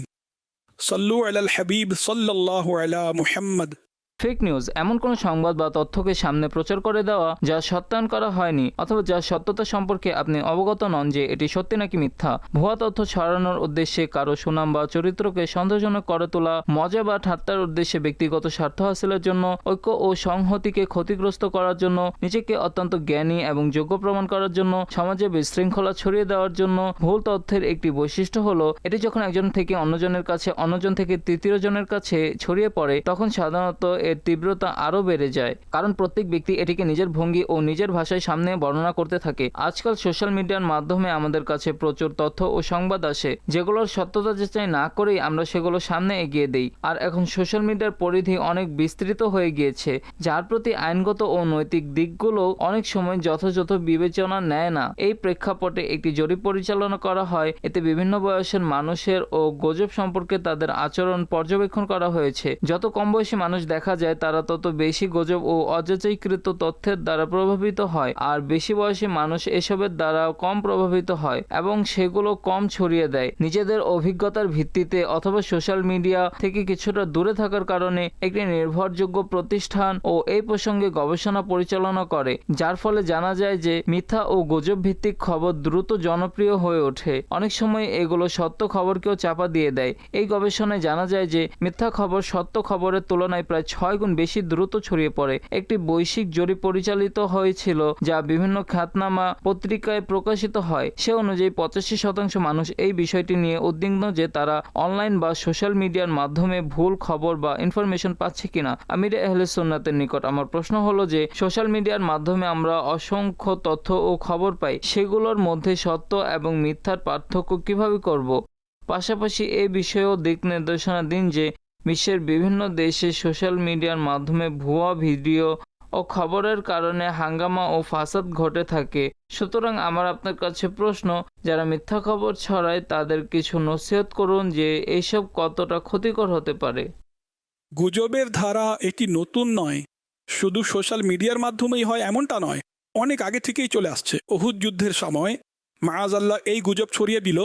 সল্লু আলাল হাবিব সাল্লাল্লাহু আলা মুহাম্মদ। ফেক নিউজ এমন কোনো সংবাদ বা তথ্যকে সামনে প্রচার করে দেওয়া যা সত্যায়ন করা হয়নি অথবা যার সত্যতা সম্পর্কে আপনি অবগত নন যে এটি সত্যি নাকি মিথ্যা। ভুয়া তথ্য ছড়ানোর উদ্দেশ্যে কারো সুনাম বা চরিত্রকে সন্দেহজনক করে তোলা, মজা বা ঠাট্টার উদ্দেশ্যে ব্যক্তিগত স্বার্থ হাসিলের জন্য, ঐক্য ও সংহতিকে ক্ষতিগ্রস্ত করার জন্য, নিজেকে অত্যন্ত জ্ঞানী এবং যোগ্য প্রমাণ করার জন্য, সমাজে বিশৃঙ্খলা ছড়িয়ে দেওয়ার জন্য। ভুল তথ্যের একটি বৈশিষ্ট্য হলো এটি যখন একজন থেকে অন্যজনের কাছে, অন্যজন থেকে তৃতীয় জনের কাছে ছড়িয়ে পড়ে তখন সাধারণত এর তীব্রতা আরও বেড়ে যায়, কারণ প্রত্যেক ব্যক্তি এটিকে নিজের ভঙ্গি ও নিজের ভাষায় সামনে বর্ণনা করতে থাকে। আজকাল সোশ্যাল মিডিয়ার মাধ্যমে আমাদের কাছে প্রচুর তথ্য ও সংবাদ আসে, যেগুলোর সত্যতা যাচাই না করেই আমরা সেগুলো সামনে এগিয়ে দেই। আর এখন সোশ্যাল মিডিয়ার পরিধি অনেক বিস্তৃত হয়ে গিয়েছে, যার প্রতি আইনগত ও নৈতিক দিকগুলো অনেক সময় যথাযথ বিবেচনা নেয় না। এই প্রেক্ষাপটে একটি জরিপ পরিচালনা করা হয়। এতে বিভিন্ন বয়সের মানুষের ও গুজব সম্পর্কে তাদের আচরণ পর্যবেক্ষণ করা হয়েছে। যত কম বয়সী মানুষ দেখা যায় তারা তত বেশি গুজব ও অযাচাইকৃত তথ্যের দ্বারা প্রভাবিত হয়, আর বেশি বয়সী মানুষ এসবের দ্বারা কম প্রভাবিত হয় এবং সেগুলো কম ছড়িয়ে দেয়। নিজেদের অভিজ্ঞতার ভিত্তিতে অথবা সোশ্যাল মিডিয়া থেকে কিছুটা দূরে থাকার কারণে একটি নির্ভরযোগ্য প্রতিষ্ঠান ও এই প্রসঙ্গে গবেষণা পরিচালনা করে, যার ফলে জানা যায় যে মিথ্যা ও গুজব ভিত্তিক খবর দ্রুত জনপ্রিয় হয়ে ওঠে। অনেক সময় এগুলো সত্য খবরকেও চাপা দিয়ে দেয়। এই গবেষণায় জানা যায় যে মিথ্যা খবর সত্য খবরের তুলনায় প্রায় 6 গুণ বেশি দ্রুত ছড়িয়ে পড়ে। একটি বৈশ্বিক জরিপ পরিচালিত হয়েছিল যা বিভিন্ন খ্যাতনামা পত্রিকায় প্রকাশিত হয়। সে অনুযায়ী 85% মানুষ এই বিষয়টি নিয়ে উদ্বিগ্ন যে তারা অনলাইন বা সোশ্যাল মিডিয়ার মাধ্যমে ভুল খবর বা ইনফরমেশন পাচ্ছে কিনা। আমিরে আহলে সুন্নাতের নিকট আমার প্রশ্ন হলো যে সোশ্যাল মিডিয়ার মাধ্যমে আমরা অসংখ্য তথ্য ও খবর পাই, সেগুলোর মধ্যে সত্য এবং মিথ্যার পার্থক্য কিভাবে করব? পাশাপাশি এই বিষয়েও দিক নির্দেশনা দিন যে বিশ্বের বিভিন্ন দেশে সোশ্যাল মিডিয়ার মাধ্যমে ভুয়া ভিডিও ও খবরের কারণে হাঙ্গামা ও ফাসাদ ঘটে থাকে। সুতরাং আমার আপনার কাছে প্রশ্ন, যারা মিথ্যা খবর ছড়ায় তাদের কিছু নসিহত করুন যে এইসব কতটা ক্ষতিকর হতে পারে। গুজবের ধারা এটি নতুন নয়, শুধু সোশ্যাল মিডিয়ার মাধ্যমেই হয় এমনটা নয়, অনেক আগে থেকেই চলে আসছে। উহুদ যুদ্ধের সময় মাআজাল্লাহ এই গুজব ছড়িয়ে দিল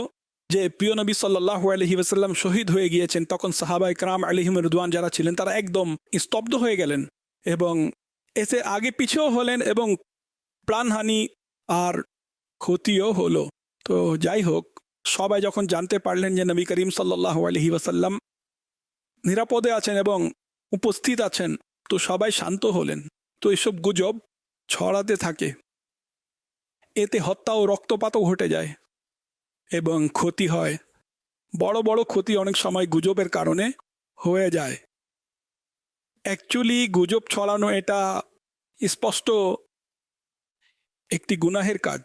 যে প্রিয় নবী সাল্লাল্লাহু আলাইহি ওয়াসাল্লাম শহীদ হয়ে গিয়েছেন। তখন সাহাবায়ে কেরাম আলাইহিম রিদওয়ান যারা ছিলেন তারা একদম স্তব্ধ হয়ে গেলেন এবং এতে আগে পিছেও হলেন এবং প্রাণহানি আর ক্ষতিও হলো। তো যাই হোক, সবাই যখন জানতে পারলেন যে নবী করিম সাল্লাল্লাহু আলাইহি ওয়াসাল্লাম নিরাপদে আছেন এবং উপস্থিত আছেন, তো সবাই শান্ত হলেন। তো এসব গুজব ছড়াতে থাকে, এতে হত্যা ও রক্তপাতও ঘটে যায় এবং ক্ষতি হয়। বড় বড় ক্ষতি অনেক সময় গুজবের কারণে হয়ে যায়। অ্যাকচুয়ালি গুজব ছড়ানো এটা স্পষ্ট একটি গুনাহের কাজ।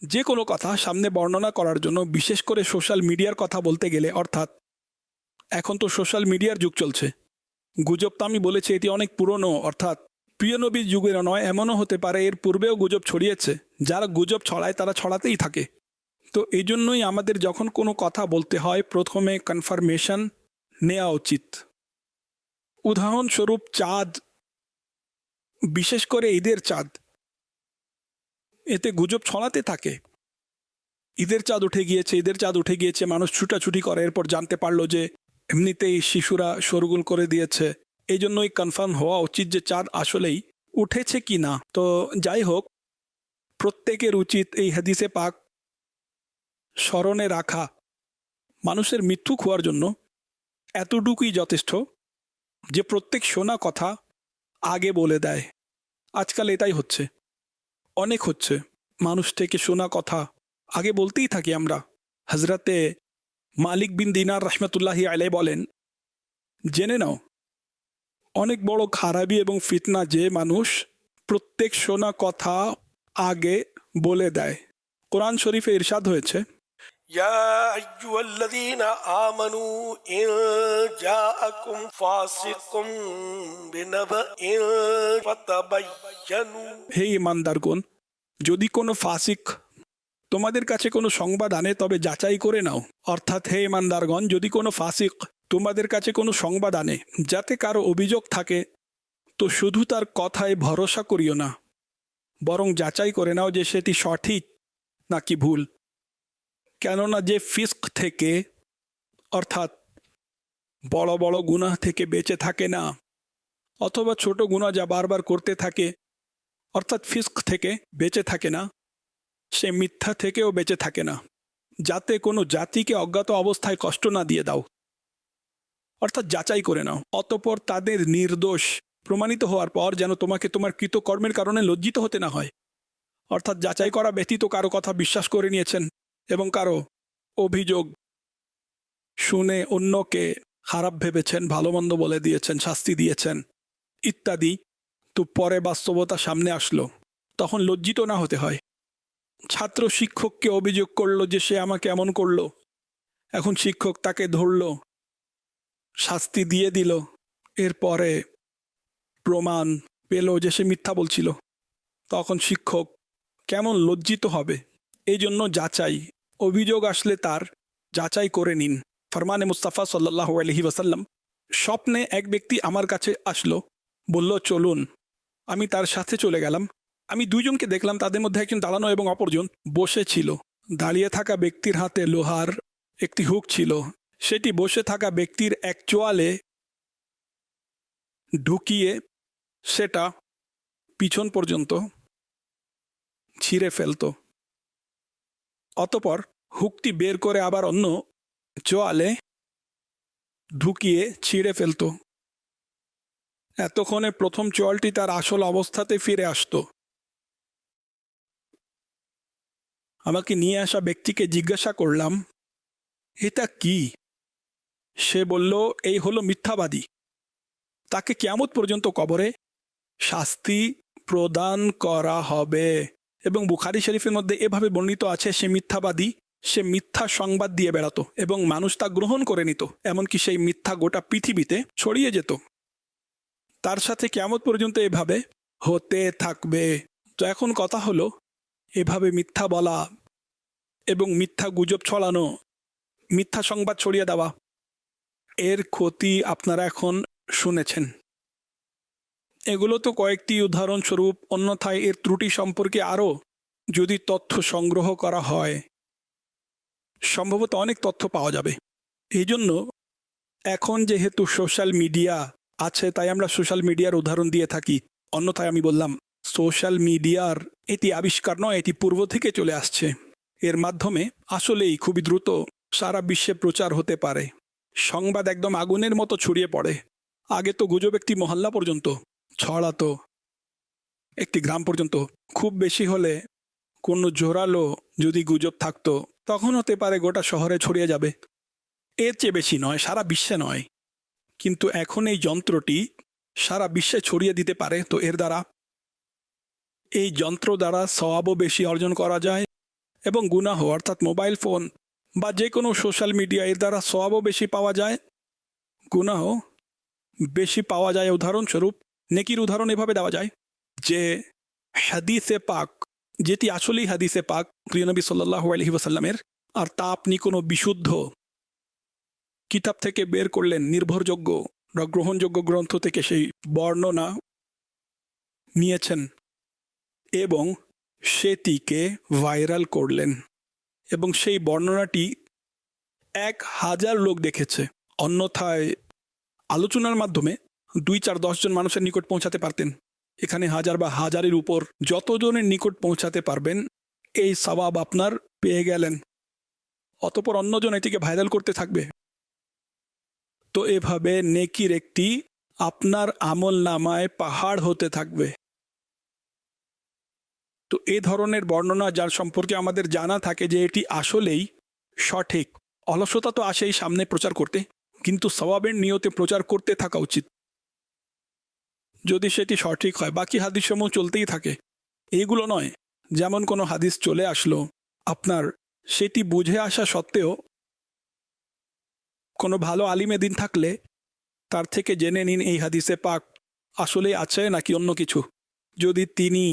যে কোনো কথা সামনে বর্ণনা করার জন্য, বিশেষ করে সোশ্যাল মিডিয়ার কথা বলতে গেলে, অর্থাৎ এখন তো সোশ্যাল মিডিয়ার যুগ চলছে। গুজব তো আমি বলেছি এটি অনেক পুরনো, অর্থাৎ প্রিয় নবীর যুগের নয়, এমনও হতে পারে এর পূর্বেও গুজব ছড়িয়েছে। যারা গুজব ছড়ায় তারা ছড়াতেই থাকে। তো এই জন্যই আমাদের যখন কোনো কথা বলতে হয় প্রথমে কনফার্মেশন নেওয়া উচিত। উদাহরণস্বরূপ চাঁদ, বিশেষ করে ঈদের চাঁদ, এতে গুজব ছড়াতে থাকে। ঈদের চাঁদ উঠে গিয়েছে, ঈদের চাঁদ উঠে গিয়েছে, মানুষ ছুটাছুটি করে, এরপর জানতে পারলো যে এমনিতেই শিশুরা শোরগোল করে দিয়েছে। এই জন্যই কনফার্ম হওয়া উচিত যে চাঁদ আসলেই উঠেছে কি না। তো যাই হোক, প্রত্যেকের উচিত এই হাদিসে পাক স্মরণে রাখা। মানুষের মৃত্যু হওয়ার জন্য এতটুকুই যথেষ্ট যে প্রত্যেক শোনা কথা আগে বলে দেয়। আজকাল এটাই হচ্ছে, অনেক হচ্ছে। মানুষ থেকে শোনা কথা আগে বলতেই থাকি আমরা। হজরতে মালিক বিন দিনার রহমতুল্লাহি আলাই বলেন, জেনে নাও অনেক বড় খারাপি এবং ফিতনা যে মানুষ প্রত্যেক শোনা কথা আগে বলে দেয়। কোরআন শরীফে ইরশাদ হয়েছে, يا أيها الذين آمنوا إن جاءكم فاسق بنبأ فتبينوا। হে ঈমানদারগণ, যদি কোনো ফাসিক তোমাদের কাছে কোনো সংবাদ আনে তবে যাচাই করে নাও। অর্থাৎ হে ঈমানদারগণ, যদি কোনো ফাসিক তোমাদের কাছে কোনো সংবাদ আনে যাতে কারো অভিযোগ থাকে, তো শুধু তার কথায় ভরসা করিও না, বরং যাচাই করে নাও যে সেটি সঠিক নাকি ভুল। কেননা যে ফিস্ক থেকে, অর্থাৎ বড় বড় গুনাহ থেকে বেঁচে থাকে না, অথবা ছোট গুনাহ যা বারবার করতে থাকে, অর্থাৎ ফিস্ক থেকে বেঁচে থাকে না, সে মিথ্যা থেকেও বেঁচে থাকে না। যাতে কোনো জাতিকে অজ্ঞাত অবস্থায় কষ্ট না দিয়ে দাও, অর্থাৎ যাচাই করে নাও। অতঃপর তাদের নির্দোষ প্রমাণিত হওয়ার পর যেন তোমাকে তোমার কৃতকর্মের কারণে লজ্জিত হতে না হয়। অর্থাৎ যাচাই করা ব্যতীত কারো কথা বিশ্বাস করে নিয়েছেন এবং কারো অভিযোগ শুনে অন্যকে খারাপ ভেবেছেন, ভালো মন্দ বলে দিয়েছেন, শাস্তি দিয়েছেন ইত্যাদি। তো পরে বাস্তবতা সামনে আসলো, তখন লজ্জিত না হতে হয়। ছাত্র শিক্ষককে অভিযোগ করলো যে সে আমাকে এমন করলো, এখন শিক্ষক তাকে ধরলো, শাস্তি দিয়ে দিল, এরপরে প্রমাণ পেল যে সে মিথ্যা বলছিল, তখন শিক্ষক কেমন লজ্জিত হবে। এই জন্য যাচাই, অভিযোগ আসলে তার যাচাই করে নিন। ফরমানে মুস্তাফা সাল্লাল্লাহু আলাইহি ওয়াসাল্লাম, স্বপ্নে এক ব্যক্তি আমার কাছে আসলো, বলল চলুন। আমি তার সাথে চলে গেলাম। আমি দুইজনকে দেখলাম, তাদের মধ্যে একজন দাঁড়ানো এবং অপরজন বসে ছিল। দাঁড়িয়ে থাকা ব্যক্তির হাতে লোহার একটি হুক ছিল, সেটি বসে থাকা ব্যক্তির এক চোয়ালে ঢুকিয়ে সেটা পিছন পর্যন্ত ছিঁড়ে ফেলত। অতপর হুকটি বের করে আবার অন্য চোয়ালে ঢুকিয়ে ছিঁড়ে ফেলত। এতক্ষণে প্রথম চোয়ালটি তার আসল অবস্থাতে ফিরে আসতো। আমাকে নিয়ে আসা ব্যক্তিকে জিজ্ঞাসা করলাম, এটা কি? সে বলল, এই হলো মিথ্যাবাদী। তাকে কিয়ামত পর্যন্ত কবরে শাস্তি প্রদান করা হবে। এবং বুখারী শরীফের মধ্যে এভাবে বর্ণিত আছে, সে মিথ্যাবাদী, সে মিথ্যা সংবাদ দিয়ে বেড়াতো এবং মানুষ তা গ্রহণ করে নিত, এমনকি সেই মিথ্যা গোটা পৃথিবীতে ছড়িয়ে যেত। তার সাথে কিয়ামত পর্যন্ত এভাবে হতে থাকবে। তো এখন কথা হলো, এভাবে মিথ্যা বলা এবং মিথ্যা গুজব ছড়ানো, মিথ্যা সংবাদ ছড়িয়ে দেওয়া, এর ক্ষতি আপনারা এখন শুনেছেন। এগুলো তো কয়েকটি উদাহরণস্বরূপ, অন্যথায় এর ত্রুটি সম্পর্কে আরও যদি তথ্য সংগ্রহ করা হয় সম্ভবত অনেক তথ্য পাওয়া যাবে। এই জন্য এখন যেহেতু সোশ্যাল মিডিয়া আছে তাই আমরা সোশ্যাল মিডিয়ার উদাহরণ দিয়ে থাকি। অন্যথায় আমি বললাম সোশ্যাল মিডিয়ার এটি আবিষ্কার নয়, এটি পূর্ব থেকে চলে আসছে। এর মাধ্যমে আসলেই খুবই দ্রুত সারা বিশ্বে প্রচার হতে পারে। সংবাদ একদম আগুনের মতো ছড়িয়ে পড়ে। আগে তো গুজব একটি মহল্লা পর্যন্ত ছড়াতো, একটি গ্রাম পর্যন্ত, খুব বেশি হলে কোনো জোরালো যদি গুজব থাকতো তখন হতে পারে গোটা শহরে ছড়িয়ে যাবে, এর চেয়ে বেশি নয়, সারা বিশ্বে নয়। কিন্তু এখন এই যন্ত্রটি সারা বিশ্বে ছড়িয়ে দিতে পারে, তো এর দ্বারা এই যন্ত্র দ্বারা সওয়াবও বেশি অর্জন করা যায় এবং গুনাহ অর্থাৎ মোবাইল ফোন বা যে কোনো সোশ্যাল মিডিয়া এর দ্বারা সওয়াবও বেশি পাওয়া যায়, গুনাহ বেশি পাওয়া যায়। উদাহরণস্বরূপ নেকির উদাহরণ এভাবে দেওয়া যায় যে হাদিসে পাক, যেটি আসলেই হাদিসে পাক প্রিয় নবী সাল্লাল্লাহু আলাইহি ওয়াসাল্লামের, আর তা আপনি কোনো বিশুদ্ধ কিতাব থেকে বের করলেন, নির্ভরযোগ্য বা গ্রহণযোগ্য গ্রন্থ থেকে সেই বর্ণনা নিয়েছেন এবং সেটিকে ভাইরাল করলেন এবং সেই বর্ণনাটি 1000 লোক দেখেছে। অন্যথায় আলোচনার মাধ্যমে 2-4-10 জন মানুষের নিকট পৌঁছাতে পারতেন। এখানে 1000 বা 1000-এর উপর যতজনের নিকট পৌঁছাতে পারবেন এই সওয়াব আপনার পেয়ে গেলেন। অতঃপর অন্যজন এটিকে ভাইরাল করতে থাকবে। তো এভাবে নেকির একটি আপনার আমল নামায় পাহাড় হতে থাকবে। তো এই ধরনের বর্ণনা যার সম্পর্কে আমাদের জানা থাকে যে এটি আসলেই সঠিক, অলসতা তো আসেই সামনে প্রচার করতে, কিন্তু সওয়াবের নিয়তে প্রচার করতে থাকা উচিত যদি সেটি সঠিক হয়। বাকি হাদিসসমূহ চলতেই থাকে, এইগুলো নয় যেমন কোনো হাদিস চলে আসলো, আপনার সেটি বুঝে আসা সত্ত্বেও কোনো ভালো আলিমে দিন থাকলে তার থেকে জেনে নিন এই হাদিসে পাক আসলে আছে নাকি অন্য কিছু। যদি তিনি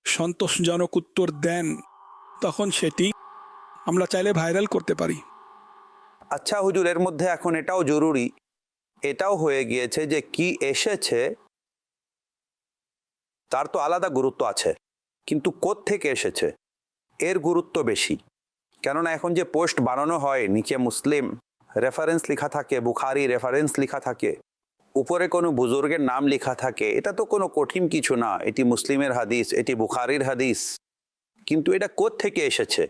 সন্তোষজনক উত্তর দেন তখন সেটি আমরা চাইলে ভাইরাল করতে পারি। আচ্ছা হুজুর, এর মধ্যে এখন এটাও জরুরি, এটাও হয়ে গিয়েছে যে কি এসেছে তার তো আলাদা গুরুত্ব আছে, কিন্তু কোত্থেকে এসেছে এর গুরুত্ব বেশি। কেননা এখন যে পোস্ট বানানো হয়, নিচে মুসলিম রেফারেন্স লেখা থাকে, বুখারি রেফারেন্স লেখা থাকে, উপরে কোনো বুজুর্গের নাম লেখা থাকে, এটা তো কোনো কঠিন কিছু না, এটি মুসলিমের হাদিস, এটি বুখারির হাদিস। কিন্তু এটা কোত্থেকে এসেছে?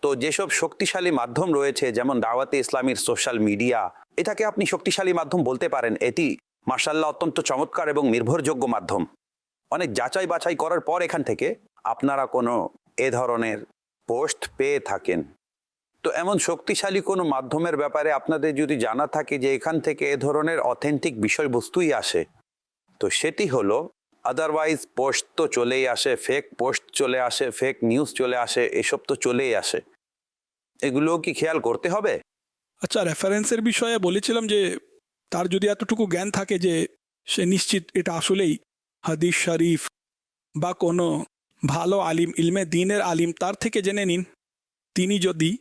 তো যেসব শক্তিশালী মাধ্যম রয়েছে যেমন দাওয়াতে ইসলামীর সোশ্যাল মিডিয়া, এটাকে আপনি শক্তিশালী মাধ্যম বলতে পারেন। এটি মাশাআল্লাহ অত্যন্ত চমৎকার এবং নির্ভরযোগ্য মাধ্যম। অনেক যাচাই বাছাই করার পর এখান থেকে আপনারা কোনো এ ধরনের পোস্ট পেয়ে থাকেন। তো এমন শক্তিশালী কোনো মাধ্যমের ব্যাপারে আপনাদের যদি জানা থাকে যে এখান থেকে এ ধরনের অথেন্টিক বিষয়বস্তুই আসে, তো সেটি হলো, আদারওয়াইজ পোস্ট তো চলেই আসে, ফেক পোস্ট চলে আসে, ফেক নিউজ চলে আসে, এসব তো চলেই আসে। এগুলো কি খেয়াল করতে হবে? আচ্ছা, রেফারেন্সের বিষয়ে বলেছিলাম যে তার যদি এতটুকু জ্ঞান থাকে যে সে নিশ্চিত এটা আসলেই হাদিস শরীফ বা কোনো ভালো আলিম, ইলমে দ্বীনের আলিম, তার থেকে জেনে নিন। তিনি যদি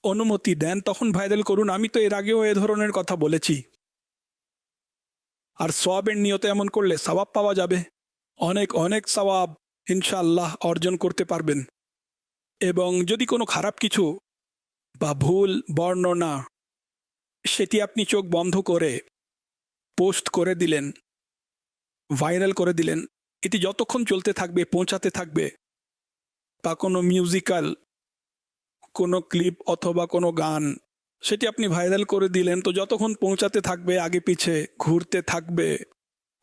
অনুমতি দেন তখন ভাইরাল করুন। আমি তো এর আগেও এ ধরনের কথা বলেছি। আর সওয়াবের নিয়তে এমন করলে সওয়াব পাওয়া যাবে, অনেক অনেক সওয়াব ইনশাআল্লাহ অর্জন করতে পারবেন। এবং যদি কোনো খারাপ কিছু বা ভুল বর্ণনা সেটি আপনি চোখ বন্ধ করে পোস্ট করে দিলেন, ভাইরাল করে দিলেন, এটি যতক্ষণ চলতে থাকবে, পৌঁছাতে থাকবে, বা কোনো মিউজিক্যাল কোনো ক্লিপ অথবা কোনো গান সেটি আপনি ভাইরাল করে দিলেন, তো যতক্ষণ পৌঁছাতে থাকবে, আগে পিছে ঘুরতে থাকবে,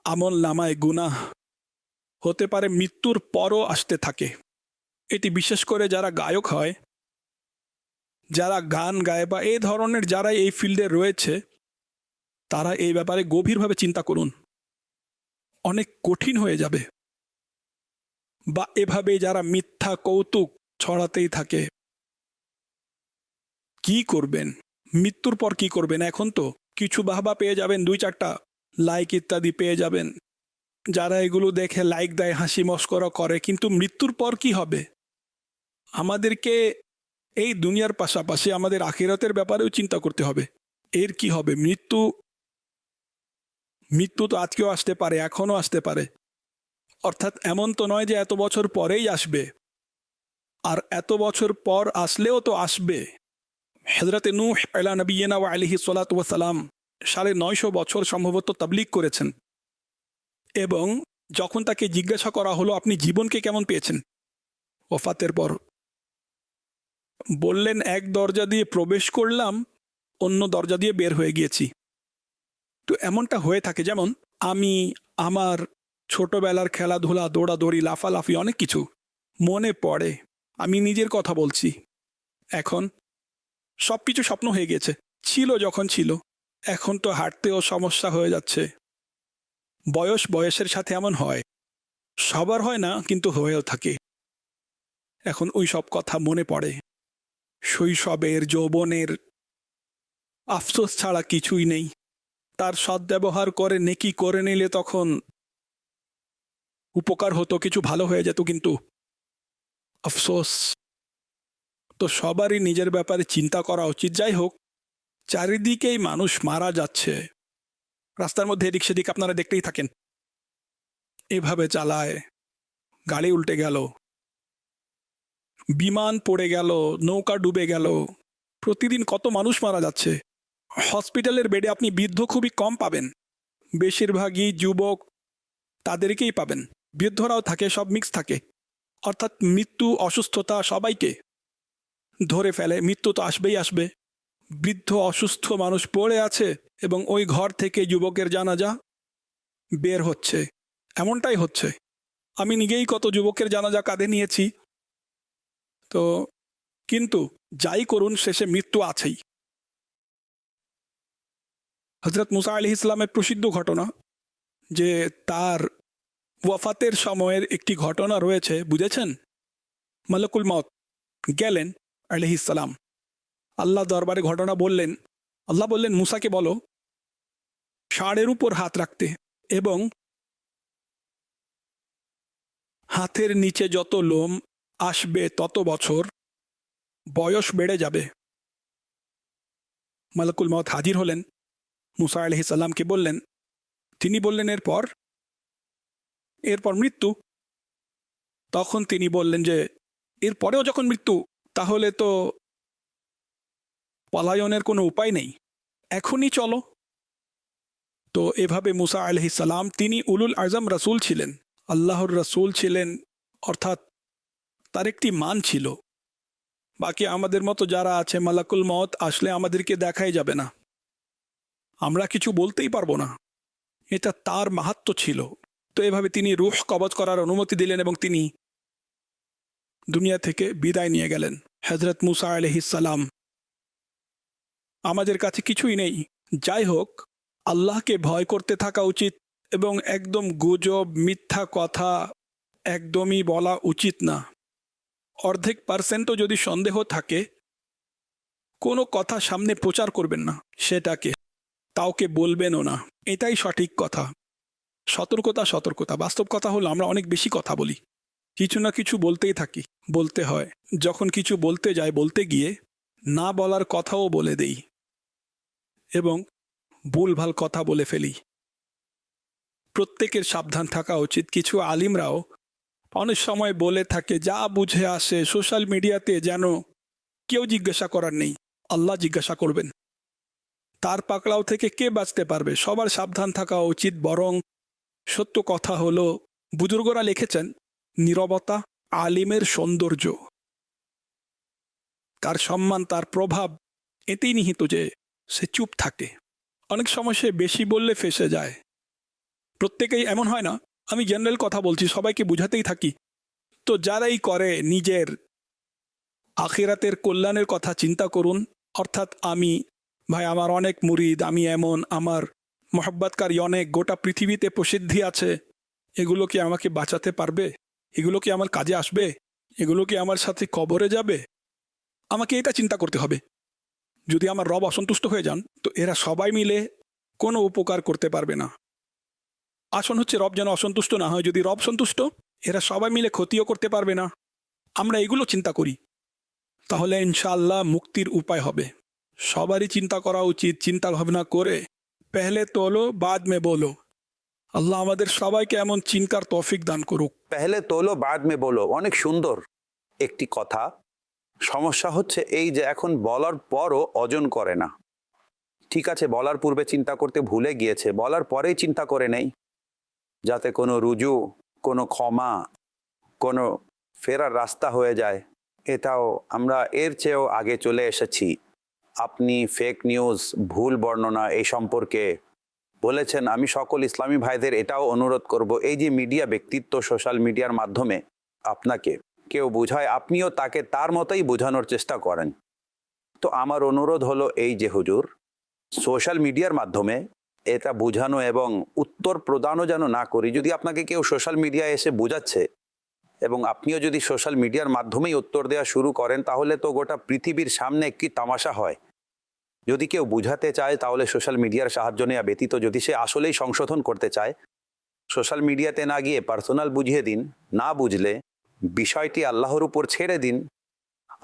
আমল নামায় গুনাহ হতে পারে মৃত্যুর পরও আসতে থাকে। এটি বিশেষ করে যারা গায়ক হয়, যারা গান গায় বা এই ধরনের যারা এই ফিল্ডে রয়েছে, তারা এই ব্যাপারে গভীরভাবে চিন্তা করুন, অনেক কঠিন হয়ে যাবে। বা এভাবে যারা মিথ্যা কৌতুক ছড়াতেই থাকে, কি করবেন? মৃত্যুর পর কি করবেন? এখন তো কিছু বাহবা পেয়ে যাবেন, 2-4টা লাইক ইত্যাদি পেয়ে যাবেন, যারা এগুলো দেখে লাইক দেয়, হাসি মস্করা করে, কিন্তু মৃত্যুর পর কি হবে? আমাদেরকে এই দুনিয়ার পাশাপাশি আমাদের আখিরাতের ব্যাপারেও চিন্তা করতে হবে। এর কি হবে? মৃত্যু তো আজকেও আসতে পারে, এখনও আসতে পারে। অর্থাৎ এমন তো নয় যে এত বছর পরেই আসবে, আর এত বছর পর আসলেও তো আসবে। হযরতে নূহ আলা নবিয়িনা ওয়া আলাইহি সালাতু ওয়া সালাম 950 বছর সম্ভবত তাবলীগ করেছেন, এবং যখন তাকে জিজ্ঞাসা করা হলো আপনি জীবনকে কেমন পেয়েছেন, ওফাতের পর। বললেন এক দরজা দিয়ে প্রবেশ করলাম, অন্য দরজা দিয়ে বের হয়ে গিয়েছি। তো এমনটা হয়ে থাকে, যেমন আমি আমার ছোটবেলার খেলাধুলা, দৌড়াদৌড়ি, লাফালাফি অনেক কিছু মনে পড়ে। আমি নিজের কথা বলছি। এখন সব কিছু স্বপ্ন হয়ে গেছে। ছিল যখন ছিল, এখন তো হাঁটতেও সমস্যা হয়ে যাচ্ছে। বয়সের সাথে এমন হয়, সবার হয় না কিন্তু হয়েও থাকে। এখন ওই সব কথা মনে পড়ে। শৈশবের, যৌবনের আফসোস ছাড়া কিছুই নেই। তার সদ্ব্যবহার করে নেকি করে নিলে তখন উপকার হতো, কিছু ভালো হয়ে যেত, কিন্তু আফসোস। তো সবারই নিজের ব্যাপারে চিন্তা করা উচিত। যাই হোক, চারিদিকেই মানুষ মারা যাচ্ছে। রাস্তার মধ্যে এদিক সেদিক আপনারা দেখতেই থাকেন, এভাবে চালায়, গাড়ি উল্টে গেল, বিমান পড়ে গেল, নৌকা ডুবে গেল, প্রতিদিন কত মানুষ মারা যাচ্ছে। হসপিটালের বেডে আপনি বৃদ্ধ খুবই কম পাবেন, বেশিরভাগই যুবক, তাদেরকেই পাবেন। বৃদ্ধরাও থাকে, সব মিক্স থাকে। অর্থাৎ মৃত্যু, অসুস্থতা সবাইকে ধরে ফেলে। মৃত্যু তো আসবেই আসবে। বৃদ্ধ অসুস্থ মানুষ পড়ে আছে এবং ওই ঘর থেকে যুবকের জানাজা বের হচ্ছে। এমনটাই হচ্ছে। আমি নিজেই কত যুবকের জানাজা কাঁধে নিয়েছি। তো কিন্তু যাই করুন, শেষে মৃত্যু আছেই। হযরত মুসা আলাইহিস ইসলামের প্রসিদ্ধ ঘটনা, যে তার ওয়াফাতের সময়ের একটি ঘটনা রয়েছে, বুঝেছেন? মালাকুল মউত গেলেন আলাইহিস সালাম, আল্লাহ দরবারে ঘটনা বললেন। আল্লাহ বললেন মুসাকে বলো ষাঁড়ের উপর হাত রাখতে, এবং হাতের নিচে যত লোম আসবে তত বছর বয়স বেড়ে যাবে। মালাকুল মউত হাজির হলেন, মুসা আলাইহিস সালামকে বললেন। তিনি বললেন এরপর মৃত্যু। তখন তিনি বললেন যে এরপরেও যখন মৃত্যু, তাহলে তো পলায়নের কোনো উপায় নেই, এখনই চলো। তো এভাবে মুসা আলাইহিস সালাম, তিনি উলুল আজম রাসূল ছিলেন, আল্লাহর রাসূল ছিলেন, অর্থাৎ তার একটি মান ছিল। বাকি আমাদের মতো যারা আছে, মালাকুল মউত আসলে আমাদেরকে দেখাই যাবে না, আমরা কিছু বলতেই পারবো না। এটা তার মাহাত্ম্য ছিল। তো এভাবে তিনি রূহ কবজ করার অনুমতি দিলেন এবং তিনি দুনিয়া থেকে বিদায় নিয়ে গেলেন। হযরত মুসা আলাইহিস সালাম, আমাদের কাছে কিছুই নেই। যাই হোক, আল্লাহকে ভয় করতে থাকা উচিত এবং একদম গুজব, মিথ্যা কথা একদমই বলা উচিত না। অর্ধেক পার্সেন্টও যদি সন্দেহ থাকে, কোনো কথা সামনে প্রচার করবেন না, সেটাকে কাউকে বলবেনও না। এটাই সঠিক কথা। সতর্কতা। বাস্তব কথা হলো আমরা অনেক বেশি কথা বলি, কিছু না কিছু বলতেই থাকি, বলতে হয়। যখন কিছু বলতে যাই, বলতে গিয়ে না বলার কথাও বলে দেই এবং ভুলভাল কথা বলে ফেলি। প্রত্যেকের সাবধান থাকা উচিত। কিছু আলিমরাও অনেক সময় বলে থাকে, যা বুঝে আসে সোশ্যাল মিডিয়াতে, যেন কেউ জিজ্ঞাসা করার নেই, আল্লাহ জিজ্ঞাসা করবেন। তার পাকড়াও থেকে কে বাঁচতে পারবে? সবার সাবধান থাকা উচিত। বরং সত্য কথা হলো, বুজুর্গরা লিখেছেন, নীরবতা আলিমের সৌন্দর্য। তার সম্মান, তার প্রভাব এতেই নিহিত যে সে চুপ থাকে। অনেক সময় সে বেশি বললে ফেঁসে যায়। প্রত্যেকেই এমন হয় না, আমি জেনারেল কথা বলছি, সবাইকে বুঝাতেই থাকি। তো যারাই করে, নিজের আখিরাতের কল্যাণের কথা চিন্তা করুন। অর্থাৎ ভাই আমার অনেক মুরিদ, আমি এমন, আমার মহব্বতকারী অনেক, গোটা পৃথিবীতে প্রসিদ্ধি আছে, এগুলো কি আমাকে বাঁচাতে পারবে? এগুলো কি আমার কাজে আসবে? এগুলো কি আমার সাথে কবরে যাবে? আমাকে এটা চিন্তা করতে হবে। যদি আমার রব অসন্তুষ্ট হয়ে যান, তো এরা সবাই মিলে কোনো উপকার করতে পারবে না। আসন হচ্ছে রব যেন অসন্তুষ্ট না হয়। যদি রব সন্তুষ্ট, এরা সবাই মিলে ক্ষতিও করতে পারবে না। আমরা এগুলো চিন্তা করি, তাহলে ইনশাআল্লাহ মুক্তির উপায় হবে। সবারই চিন্তা করা উচিত। চিন্তা ভাবনা করে পেহলে তোলো বাদ মে বলো। আল্লাহ আমাদের সবাইকে এমন চিন্তার তৌফিক দান করুক। পেহলে তোলো বাদ মে বলো, অনেক সুন্দর একটি কথা। সমস্যা হচ্ছে এই যে এখন বলার পরও ওজন করে না। ঠিক আছে, বলার পূর্বে চিন্তা করতে ভুলে গিয়েছে, বলার পরেই চিন্তা করে নেই, যাতে কোনো রুজু, কোনো ক্ষমা, কোনো ফেরার রাস্তা হয়ে যায়, এটাও আমরা এর চেয়েও আগে চলে এসেছি। আপনি ফেক নিউজ, ভুল বর্ণনা এই সম্পর্কে বলেছেন। আমি সকল ইসলামী ভাইদের এটাও অনুরোধ করব, এই যে মিডিয়া ব্যক্তিত্ব সোশ্যাল মিডিয়ার মাধ্যমে আপনাকে কেউ বোঝায়, আপনিও তাকে তার মতোই বোঝানোর চেষ্টা করেন। তো আমার অনুরোধ হলো এই যে হুজুর, সোশ্যাল মিডিয়ার মাধ্যমে এটা বোঝানো এবং উত্তর প্রদানও যেন না করি। যদি আপনাকে কেউ সোশ্যাল মিডিয়ায় এসে বোঝাচ্ছে এবং আপনিও যদি সোশ্যাল মিডিয়ার মাধ্যমেই উত্তর দেওয়া শুরু করেন, তাহলে তো গোটা পৃথিবীর সামনে একটি তামাশা হয়। যদি কেউ বুঝাতে চায় তাহলে সোশ্যাল মিডিয়ার সাহায্য নেওয়া ব্যতীত, যদি সে আসলেই সংশোধন করতে চায়, সোশ্যাল মিডিয়াতে না গিয়ে পার্সোনাল বুঝিয়ে দিন। না বুঝলে বিষয়টি আল্লাহর উপর ছেড়ে দিন।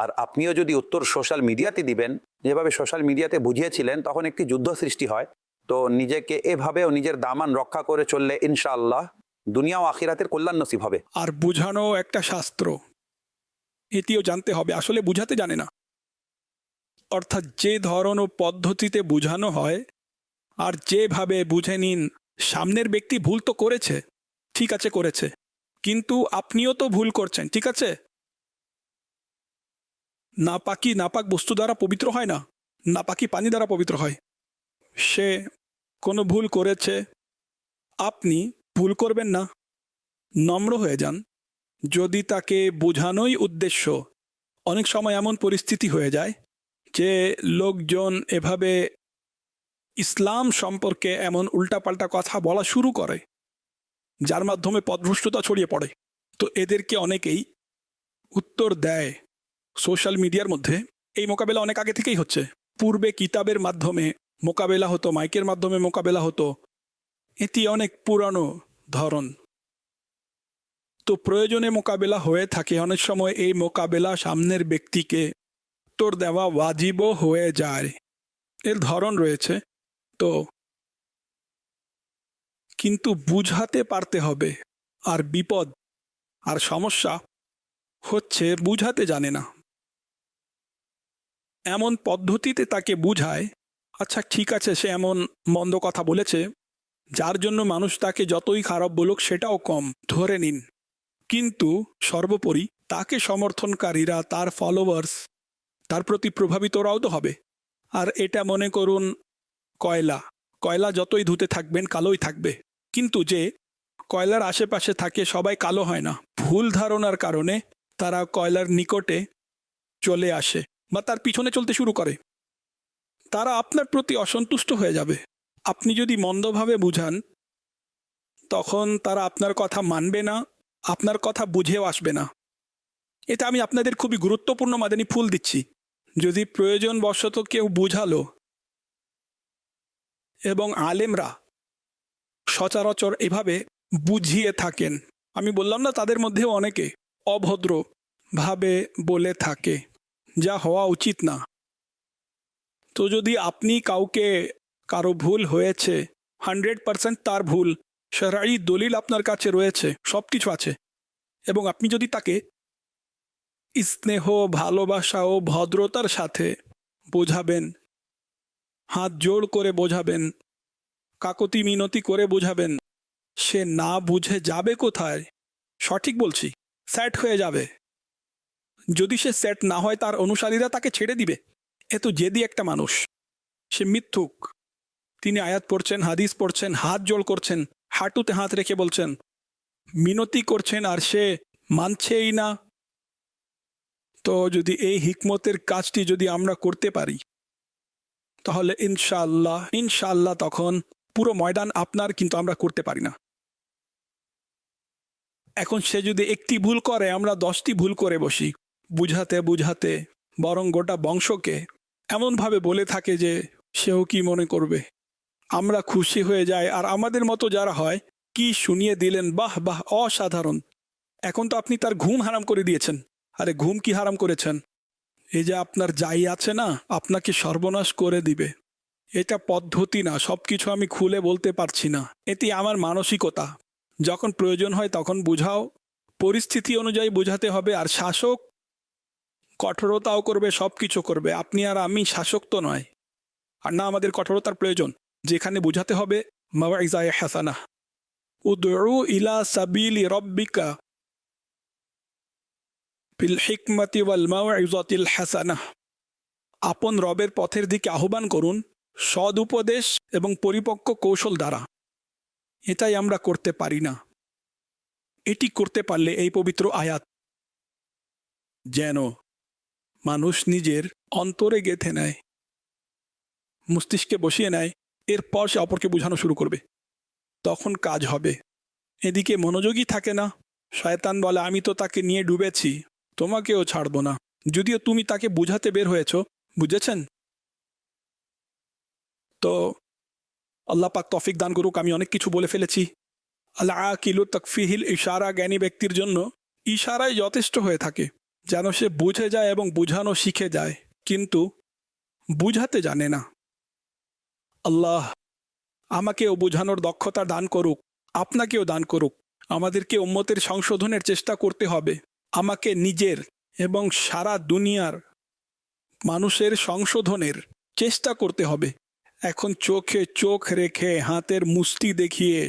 আর আপনিও যদি উত্তর সোশ্যাল মিডিয়াতে দিবেন, যেভাবে সোশ্যাল মিডিয়াতে বুঝিয়েছিলেন, তখন একটি যুদ্ধ সৃষ্টি হয়। তো নিজেকে এভাবেও নিজের দামান রক্ষা করে চললে ইনশাআল্লাহ দুনিয়া ও আখিরাতের কল্যাণ নসিব হবে। আর বুঝানো একটা শাস্ত্র, এটিও জানতে হবে। আসলে বুঝাতে জানে না, অর্থাৎ যে ধরন ও পদ্ধতিতে বুঝানো হয় আর যেভাবে বুঝে নিন, সামনের ব্যক্তি ভুল তো করেছে, ঠিক আছে করেছে, কিন্তু আপনিও তো ভুল করছেন, ঠিক আছে। নাপাক বস্তু দ্বারা পবিত্র হয় না, নাপাকি পানি দ্বারা পবিত্র হয়। সে কোনো ভুল করেছে, আপনি ভুল করবেন না, নম্র হয়ে যান। যদি তাকে বোঝানোই উদ্দেশ্য, অনেক সময় এমন পরিস্থিতি হয়ে যায় যে লোকজন এভাবে ইসলাম সম্পর্কে এমন উল্টাপাল্টা কথা বলা শুরু করে, যার মাধ্যমে পথভ্রষ্টতা ছড়িয়ে পড়ে। তো এদেরকে অনেকেই উত্তর দেয় সোশ্যাল মিডিয়ার মধ্যে। এই মোকাবেলা অনেক আগে থেকেই হচ্ছে। পূর্বে কিতাবের মাধ্যমে মোকাবেলা হতো, মাইকের মাধ্যমে মোকাবেলা হতো, এটি অনেক পুরানো ধরন। তো প্রয়োজনে মোকাবেলা হয়ে থাকে। অনেক সময় এই মোকাবেলা সামনের ব্যক্তিকে উত্তর দেওয়া ওয়াজিবও হয়ে যায়, এর ধরন রয়েছে। তো কিন্তু বুঝাতে পারতে হবে। আর বিপদ আর সমস্যা হচ্ছে বুঝাতে জানে না, এমন পদ্ধতিতে তাকে বুঝায়, আচ্ছা ঠিক আছে সে এমন মন্দ কথা বলেছে যার জন্য মানুষ তাকে যতই খারাপ বলুক সেটাও কম ধরে নিন, কিন্তু সর্বোপরি তাকে সমর্থনকারীরা, তার ফলোয়ার্স, তার প্রতি প্রভাবিতরাও তো হবে। আর এটা মনে করুন কয়লা যতই ধুতে থাকবেন কালোই থাকবে, কিন্তু যে কয়লার আশেপাশে থাকে সবাই কালো হয় না। ভুল ধারণার কারণে তারা কয়লার নিকটে চলে আসে বা তার পিছনে চলতে শুরু করে। তারা আপনার প্রতি অসন্তুষ্ট হয়ে যাবে। আপনি যদি মন্দভাবে বুঝান, তখন তারা আপনার কথা মানবে না, আপনার কথা বুঝেও আসবে না। এটা আমি আপনাদের খুবই গুরুত্বপূর্ণ মাদানী ফুল দিচ্ছি। যদি প্রয়োজন বশত কেউ বুঝালো এবং আলেমরা সচরাচর এভাবে বুঝিয়ে থাকেন, আমি বললাম না তাদের মধ্যেও অনেকে অভদ্রভাবে বলে থাকে, যা হওয়া উচিত না। তো যদি আপনি কারো ভুল হয়েছে, 100% তার ভুল, শরঈ দলিল আপনার কাছে রয়েছে, সব কিছু আছে, এবং আপনি যদি তাকে স্নেহ, ভালোবাসা ও ভদ্রতার সাথে বোঝাবেন, হাত জোড় করে বোঝাবেন, কাকতি মিনতি করে বোঝাবেন, সে না বুঝে যাবে কোথায়? সঠিক বলছি, সেট হয়ে যাবে। যদি সে সেট না হয়, তার অনুসারীরা তাকে ছেড়ে দিবে। এত জেদি একটা মানুষ, সে মিথ্যুক। তিনি আয়াত পড়ছেন, হাদিস পড়ছেন, হাত জোড় করছেন, হাঁটুতে হাত রেখে বলছেন, মিনতি করছেন, আর সে মানছেই না। তো যদি এই হিকমতের কাজটি যদি আমরা করতে পারি, তাহলে ইনশাআল্লাহ তখন পুরো ময়দান আপনার, কিন্তু আমরা করতে পারি না। এখন সে যদি একটি ভুল করে, আমরা 10টি ভুল করে বসি বুঝাতে, বরং গোটা বংশকে এমনভাবে বলে থাকে যে সেও কি মনে করবে। আমরা খুশি হয়ে যাই, আর আমাদের মতো যারা হয়, কি শুনিয়ে দিলেন, বাহ বাহ, অসাধারণ। এখন তো আপনি তার ঘুম হারাম করে দিয়েছেন। আরে ঘুম কি হারাম করেছেন? এই যে আপনার যাই আছে না, আপনাকে সর্বনাশ করে দিবে। এটা পদ্ধতি না, সব কিছু আমি খুলে বলতে পারছি না। এটি আমার মানসিকতা। যখন প্রয়োজন হয় তখন বুঝাও, পরিস্থিতি অনুযায়ী বুঝাতে হবে। আর শাসক কঠোরতাও করবে, সব কিছু করবে। আপনি আর আমি শাসক তো নয়, আর না আমাদের কঠোরতার প্রয়োজন। যেখানে বুঝাতে হবে, মাওয়াইজায়ে হাসানাহ, উদউ ইলা সাবিলি রব্বিকা ফিল হিকমতি ওয়াল মাউইযাতিল হাসানাহ। আপন রবের পথের দিকে আহ্বান করুন সদ উপদেশ এবং পরিপক্ক কৌশল দ্বারা। এটাই আমরা করতে পারি না। এটি করতে পারলে এই পবিত্র আয়াত যেন মানুষ নিজের অন্তরে গেঁথে নেয়, মস্তিষ্কে বসিয়ে নেয়, এরপর সে অপরকে বোঝানো শুরু করবে, তখন কাজ হবে। এদিকে মনোযোগী থাকে না, শয়তান বলে আমি তো তাকে নিয়ে ডুবেছি, তোমাকেও ছাড়ব না, যদিও তুমি তাকে বুঝাতে বের হয়েছ। বুঝেছেন তো? আল্লাহ পাক তৌফিক দান করুক। আমি অনেক কিছু বলে ফেলেছি। আল্লাহ আকিলু তাকফিহিল ইশারা, জ্ঞানী ব্যক্তির জন্য ইশারাই যথেষ্ট হয়ে থাকে, যেন সে বুঝে যায় এবং বুঝানো শিখে যায়, কিন্তু বুঝাতে জানে না। আল্লাহ আমাকেও বোঝানোর দক্ষতা দান করুক, আপনাকেও দান করুক। আমাদেরকে উম্মতের সংশোধনের চেষ্টা করতে হবে। আমাকে নিজের এবং সারা দুনিয়ার মানুষের সংশোধনের চেষ্টা করতে হবে। এখন চোখে চোখ রেখে, হাতের মুষ্টি দেখিয়ে,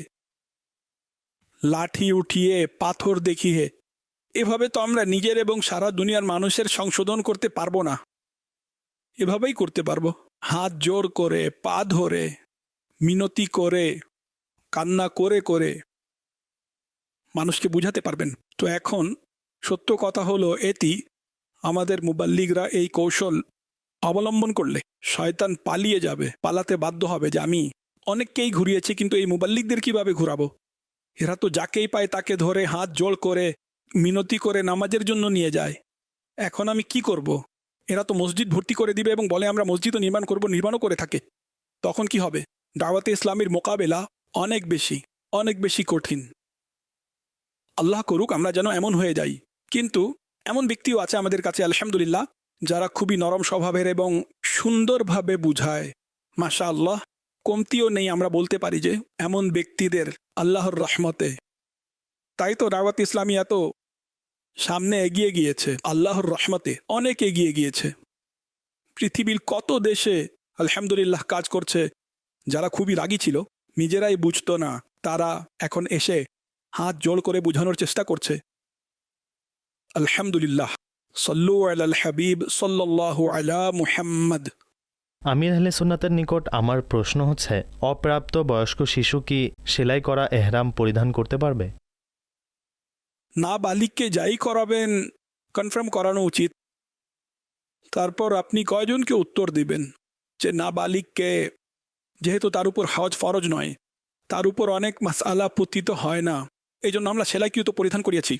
লাঠি উঠিয়ে, পাথর দেখিয়ে, এভাবে তো আমরা নিজের এবং সারা দুনিয়ার মানুষের সংশোধন করতে পারবো না। এভাবেই করতে পারবো হাত জোর করে, পা ধরে, মিনতি করে, কান্না করে করে মানুষকে বুঝাতে পারবেন। তো এখন সত্য কথা হলো এটি, আমাদের মুবাল্লিগরা এই কৌশল অবলম্বন করলে শয়তান পালিয়ে যাবে, পালাতে বাধ্য হবে যে আমি অনেককেই ঘুরিয়েছি, কিন্তু এই মুবাল্লিগদের কিভাবে ঘুরাবো? এরা তো যাকেই পায় তাকে ধরে হাত জোড় করে মিনতি করে নামাজের জন্য নিয়ে যায়। এখন আমি কি করব? এরা তো মসজিদ ভর্তি করে দিবে এবং বলে আমরা মসজিদও নির্মাণ করব, নির্মাণও করে থাকে। তখন কি হবে? দাওয়াতে ইসলামের মোকাবেলা অনেক বেশি কঠিন। আল্লাহ করুক আমরা যেন এমন হয়ে যাই। কিন্তু এমন ব্যক্তিও আছে আমাদের কাছে আলহামদুলিল্লাহ, যারা খুবই নরম স্বভাবের এবং সুন্দরভাবে বুঝায়। মাশাআল্লাহ, কমতিও নেই আমরা বলতে পারি যে এমন ব্যক্তিদের আল্লাহর রহমতে। তাই তো দাওয়াত ইসলামী এত সামনে এগিয়ে গিয়েছে, আল্লাহর রহমতে অনেক এগিয়ে গিয়েছে। পৃথিবীর কত দেশে আলহামদুলিল্লাহ কাজ করছে। যারা খুবই রাগী ছিল, নিজেরাই বুঝতো না, তারা এখন এসে হাত জোড় করে বোঝানোর চেষ্টা করছে। আলহামদুলিল্লাহ। সল্লু আলাল হাবিব সাল্লাল্লাহু আলা মুহাম্মদ। আমির আহলে সুন্নাতের নিকট আমার প্রশ্ন হচ্ছে, অপ্রাপ্ত বয়স্ক শিশু কি সেলাই করা এহরাম পরিধান করতে পারবে? না বালিককে যাই করাবেন কনফার্ম করানো উচিত। তারপর আপনি কয়জনকে উত্তর দিবেন যে না বালিককে, যেহেতু তার উপর হজ ফরজ নয়, তার উপর অনেক মাসআলা পতিত হয় না, এই জন্য আমরা সেলাইকিও তো পরিধান করিয়েছি।